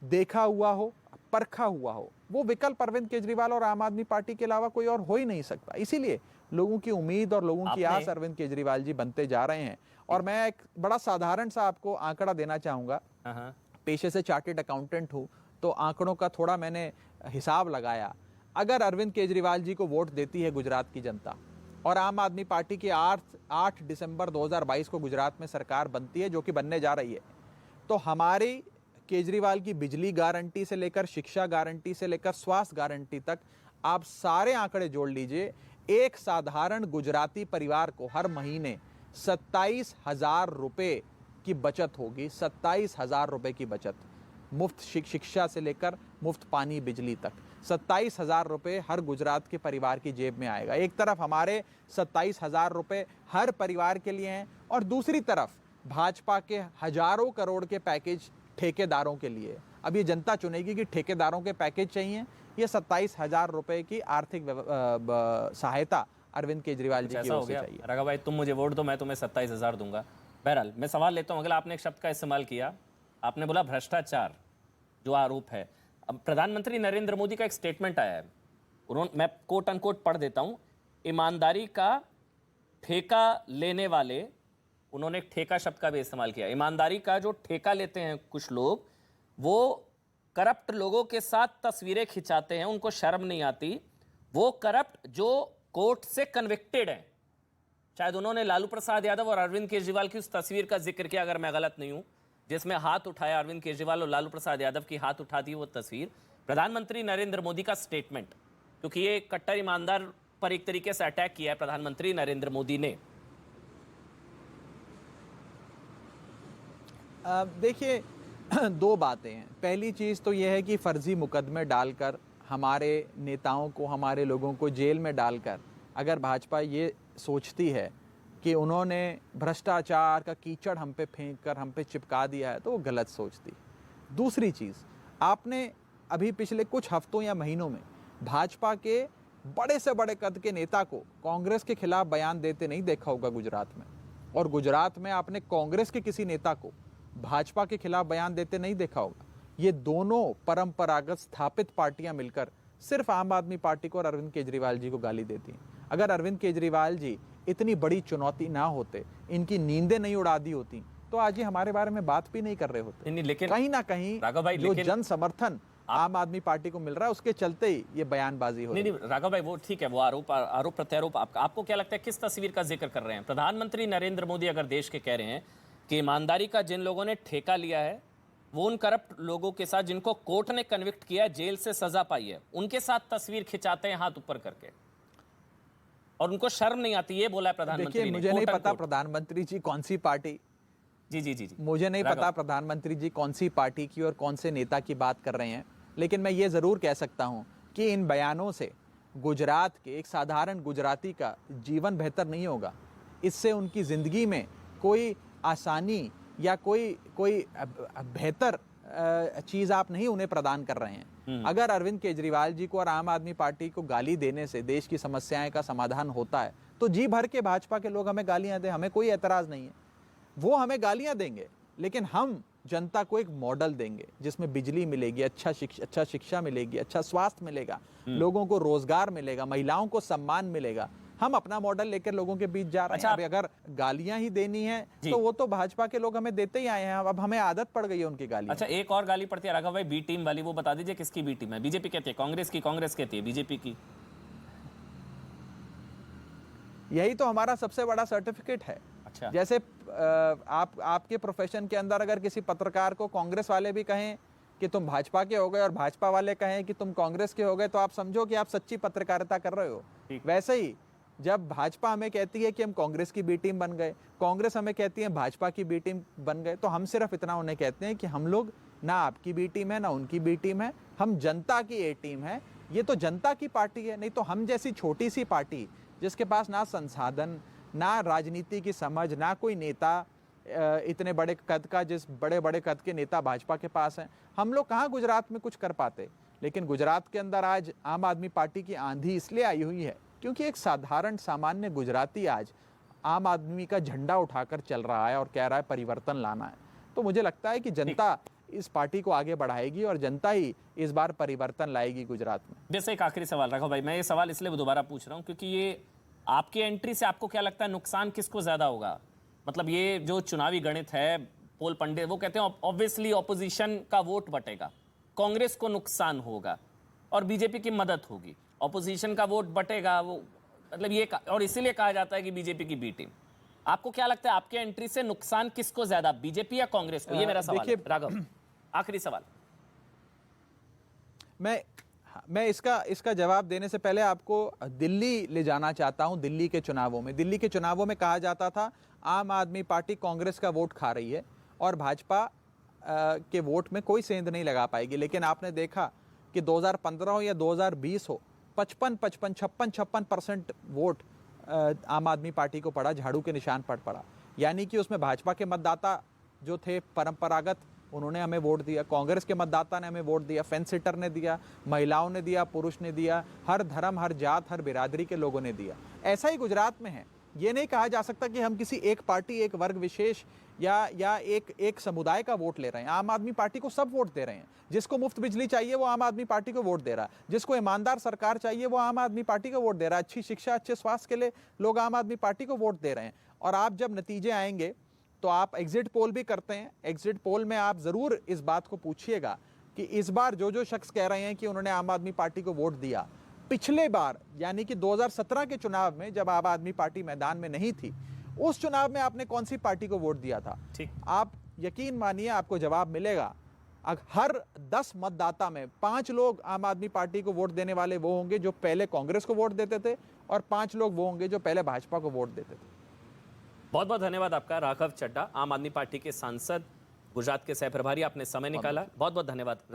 देखा हुआ हो, परखा हुआ हो। वो विकल्प अरविंद केजरीवाल और आम आदमी पार्टी के अलावा कोई और हो ही नहीं सकता। इसीलिए लोगों की उम्मीद और लोगों की आस अरविंद केजरीवाल जी बनते जा रहे हैं। और मैं एक बड़ा साधारण सा आपको आंकड़ा देना चाहूंगा। पेशे से चार्टेड अकाउंटेंट हूं, तो आंकड़ों का थोड़ा मैंने हिसाब लगाया। अगर अरविंद केजरीवाल जी को वोट देती है गुजरात की जनता और आम आदमी पार्टी की 8 दिसंबर 2022 को गुजरात में सरकार बनती है, जो कि बनने जा रही है, तो हमारी केजरीवाल की बिजली गारंटी से लेकर, शिक्षा गारंटी से लेकर, स्वास्थ्य गारंटी तक, आप सारे आंकड़े जोड़ लीजिए, एक साधारण गुजराती परिवार को हर महीने 27,000 रुपए की बचत होगी। 27,000 रुपए की बचत, मुफ्त शिक्षा से लेकर मुफ्त पानी, बिजली तक। 27,000 रुपए हर गुजरात के परिवार की जेब में आएगा। एक तरफ हमारे 27,000 रुपए हर परिवार के लिए हैं, और दूसरी तरफ भाजपा के हजारों करोड़ के पैकेज ठेकेदारों के लिए। अब ये जनता चुनेगी कि ठेकेदारों के पैकेज चाहिए, ये 27,000 रुपए की आर्थिक सहायता अरविंद केजरीवाल जी की ओर से चाहिए। राघव भाई, तुम मुझे वोट दो, मैं तुम्हें 27,000 दूंगा। बहरहाल मैं सवाल लेता हूं। अगला, आपने एक शब्द का इस्तेमाल किया, आपने बोला भ्रष्टाचार जो आरोप है। अब प्रधानमंत्री नरेंद्र मोदी का एक स्टेटमेंट आया है, उन्होंने, मैं कोट अनकोट पढ़ देता हूं, ईमानदारी का ठेका लेने वाले, उन्होंने एक ठेका शब्द का भी इस्तेमाल किया। ईमानदारी का जो ठेका लेते हैं कुछ लोग, वो करप्ट लोगों के साथ तस्वीरें खिंचाते हैं, उनको शर्म नहीं आती। वो करप्ट जो कोर्ट से कन्विक्टेड हैं, शायद उन्होंने लालू प्रसाद यादव और अरविंद केजरीवाल की उस तस्वीर का जिक्र किया, अगर मैं गलत नहीं हूं, जिसमें हाथ उठाया अरविंद केजरीवाल और लालू प्रसाद यादव की हाथ उठाती वो तस्वीर, प्रधानमंत्री नरेंद्र मोदी का स्टेटमेंट, क्योंकि ये कट्टर ईमानदार पर एक तरीके से अटैक किया है प्रधानमंत्री नरेंद्र मोदी ने। देखिए, दो बातें हैं। पहली चीज़ तो यह है कि फर्जी मुकदमे डालकर हमारे नेताओं को, हमारे लोगों को जेल में डालकर अगर भाजपा ये सोचती है कि उन्होंने भ्रष्टाचार का कीचड़ हम पे फेंक कर हम पे चिपका दिया है, तो वो गलत सोचती है। दूसरी चीज़, आपने अभी पिछले कुछ हफ्तों या महीनों में भाजपा के बड़े से बड़े कद के नेता को कांग्रेस के खिलाफ बयान देते नहीं देखा होगा गुजरात में, और गुजरात में आपने कांग्रेस के किसी नेता को भाजपा के खिलाफ बयान देते नहीं देखा होगा। ये दोनों परंपरागत स्थापित पार्टियां मिलकर सिर्फ आम आदमी पार्टी को और अरविंद केजरीवाल जी को गाली देती हैं। अगर अरविंद केजरीवाल जी इतनी बड़ी चुनौती ना होते, इनकी नींदें नहीं उड़ा दी होती, तो आज ये हमारे बारे में बात भी नहीं कर रहे होते। नहीं, लेकिन कहीं ना कहीं राघव भाई, जो जन समर्थन आम आदमी पार्टी को मिल रहा है, उसके चलते ही ये बयानबाजी हो रही है। नहीं राघव भाई, वो ठीक है, वो आरोप प्रत्यारोप आपको क्या लगता है किस तस्वीर का जिक्र कर रहे हैं? प्रधानमंत्री नरेंद्र मोदी अगर देश के कह रहे हैं कि ईमानदारी का जिन लोगों ने ठेका लिया है, वो उन करप्ट लोगों के साथ जिनको कोर्ट ने कन्विक्ट किया है, जेल से सजा पाई है, उनके साथ तस्वीर खिंचाते हैं हाथ ऊपर करके, और उनको शर्म नहीं आती, ये बोला है प्रधानमंत्री ने। मुझे नहीं पता प्रधानमंत्री जी कौन सी पार्टी, जी मुझे नहीं पता प्रधानमंत्री जी कौन सी पार्टी की और कौन से नेता की बात कर रहे हैं, लेकिन मैं ये जरूर कह सकता हूं कि इन बयानों से गुजरात के एक साधारण गुजराती का जीवन बेहतर नहीं होगा। इससे उनकी जिंदगी में कोई आसानी या कोई बेहतर चीज आप नहीं उन्हें प्रदान कर रहे हैं। अगर अरविंद केजरीवाल जी को और आम आदमी पार्टी को गाली देने से देश की समस्याएं का समाधान होता है, तो जी भर के भाजपा के लोग हमें गालियां दें, हमें कोई एतराज नहीं है। वो हमें गालियां देंगे, लेकिन हम जनता को एक मॉडल देंगे जिसमें बिजली मिलेगी, अच्छा शिक्षा मिलेगी, अच्छा स्वास्थ्य मिलेगा, लोगों को रोजगार मिलेगा, महिलाओं को सम्मान मिलेगा। हम अपना मॉडल लेकर लोगों के बीच जा रहे हैं। अब अगर गालियां ही देनी है तो वो तो भाजपा के लोग हमें देते ही आए हैं, अब हमें आदत पड़ गई है उनकी गाली। अच्छा, एक और गाली पड़ती है राघव भाई, बी टीम वाली, वो बता दीजिए किसकी बी टीम है? बीजेपी कहती है, कांग्रेस की, कांग्रेस कहती है बीजेपी की। यही तो हमारा सबसे बड़ा सर्टिफिकेट है। अच्छा, जैसे आपके प्रोफेशन के अंदर अगर किसी पत्रकार को कांग्रेस वाले भी कहें कि तुम भाजपा के हो गए और भाजपा वाले कहें कि तुम कांग्रेस के हो गए, तो आप समझो कि आप सच्ची पत्रकारिता कर रहे हो। वैसे ही जब भाजपा हमें कहती है कि हम कांग्रेस की बी टीम बन गए, कांग्रेस हमें कहती है भाजपा की बी टीम बन गए, तो हम सिर्फ इतना उन्हें कहते हैं कि हम लोग ना आपकी बी टीम है ना उनकी बी टीम है, हम जनता की ए टीम है। ये तो जनता की पार्टी है, नहीं तो हम जैसी छोटी सी पार्टी जिसके पास ना संसाधन, ना राजनीति की समझ, ना कोई नेता इतने बड़े कद का, जिस बड़े बड़े कद के नेता भाजपा के पास हैं, हम लोग कहाँ गुजरात में कुछ कर पाते। लेकिन गुजरात के अंदर आज आम आदमी पार्टी की आंधी इसलिए आई हुई है क्योंकि एक साधारण सामान्य गुजराती आज आम आदमी का झंडा उठाकर चल रहा है और कह रहा है परिवर्तन लाना है। तो मुझे लगता है कि जनता इस पार्टी को आगे बढ़ाएगी और जनता ही इस बार परिवर्तन लाएगी गुजरात में। जैसे एक आखिरी सवाल राघव भाई, मैं ये सवाल इसलिए दोबारा पूछ रहा हूँ क्योंकि ये आपकी एंट्री से आपको क्या लगता है नुकसान किसको ज्यादा होगा? मतलब ये जो चुनावी गणित है, पोल पंडित वो कहते हैं ऑब्वियसली ऑपोजिशन का वोट बटेगा, कांग्रेस को नुकसान होगा और बीजेपी की मदद होगी, ऑपोजिशन का वोट बटेगा, वो मतलब ये, और इसीलिए कहा जाता है कि बीजेपी की बी टीम। आपको क्या लगता है आपके एंट्री से नुकसान किसको ज्यादा, बीजेपी या कांग्रेस को? ये मेरा सवाल है राघव, आखिरी सवाल। मैं इसका जवाब देने से पहले आपको दिल्ली ले जाना चाहता हूं। दिल्ली के चुनावों में कहा जाता था आम आदमी पार्टी कांग्रेस का वोट खा रही है और भाजपा के वोट में कोई सेंध नहीं लगा पाएगी। लेकिन आपने देखा कि 2015 हो या 2020 हो, 56% वोट आम आदमी पार्टी को पड़ा, झाड़ू के निशान पर पड़ा। यानी कि उसमें भाजपा के मतदाता जो थे परंपरागत, उन्होंने हमें वोट दिया, कांग्रेस के मतदाता ने हमें वोट दिया, फेंस सिटर ने दिया, महिलाओं ने दिया, पुरुष ने दिया, हर धर्म, हर जात, हर बिरादरी के लोगों ने दिया। ऐसा ही गुजरात में है। ये नहीं कहा जा सकता कि हम किसी एक पार्टी, एक वर्ग विशेष या एक समुदाय का वोट ले रहे हैं। आम आदमी पार्टी को सब वोट दे रहे हैं। जिसको मुफ्त बिजली चाहिए वो आम आदमी पार्टी को वोट दे रहा है, जिसको ईमानदार सरकार चाहिए वो आम आदमी पार्टी को वोट दे रहा है, अच्छी शिक्षा, अच्छे स्वास्थ्य के लिए लोग आम आदमी पार्टी को वोट दे रहे हैं। और आप जब नतीजे आएंगे तो आप एग्जिट पोल भी करते हैं, एग्जिट पोल में आप जरूर इस बात को पूछिएगा कि इस बार जो शख्स कह रहे हैं कि उन्होंने आम आदमी पार्टी को वोट दिया, पिछले बार यानी कि 2017 के चुनाव में जब आम आदमी पार्टी मैदान में नहीं थी, उस चुनाव में आपने कौन सी पार्टी को वोट दिया था? ठीक। आप यकीन मानिए आपको जवाब मिलेगा। हर 10 मतदाता में 5 लोग आम आदमी पार्टी को वोट देने वाले वो होंगे जो पहले कांग्रेस को वोट देते थे, और 5 लोग वो होंगे जो पहले भाजपा को वोट देते थे। बहुत बहुत धन्यवाद आपका राघव चड्ढा, आम आदमी पार्टी के सांसद, गुजरात के सह प्रभारी, आपने समय निकाला। बहुत बहुत धन्यवाद।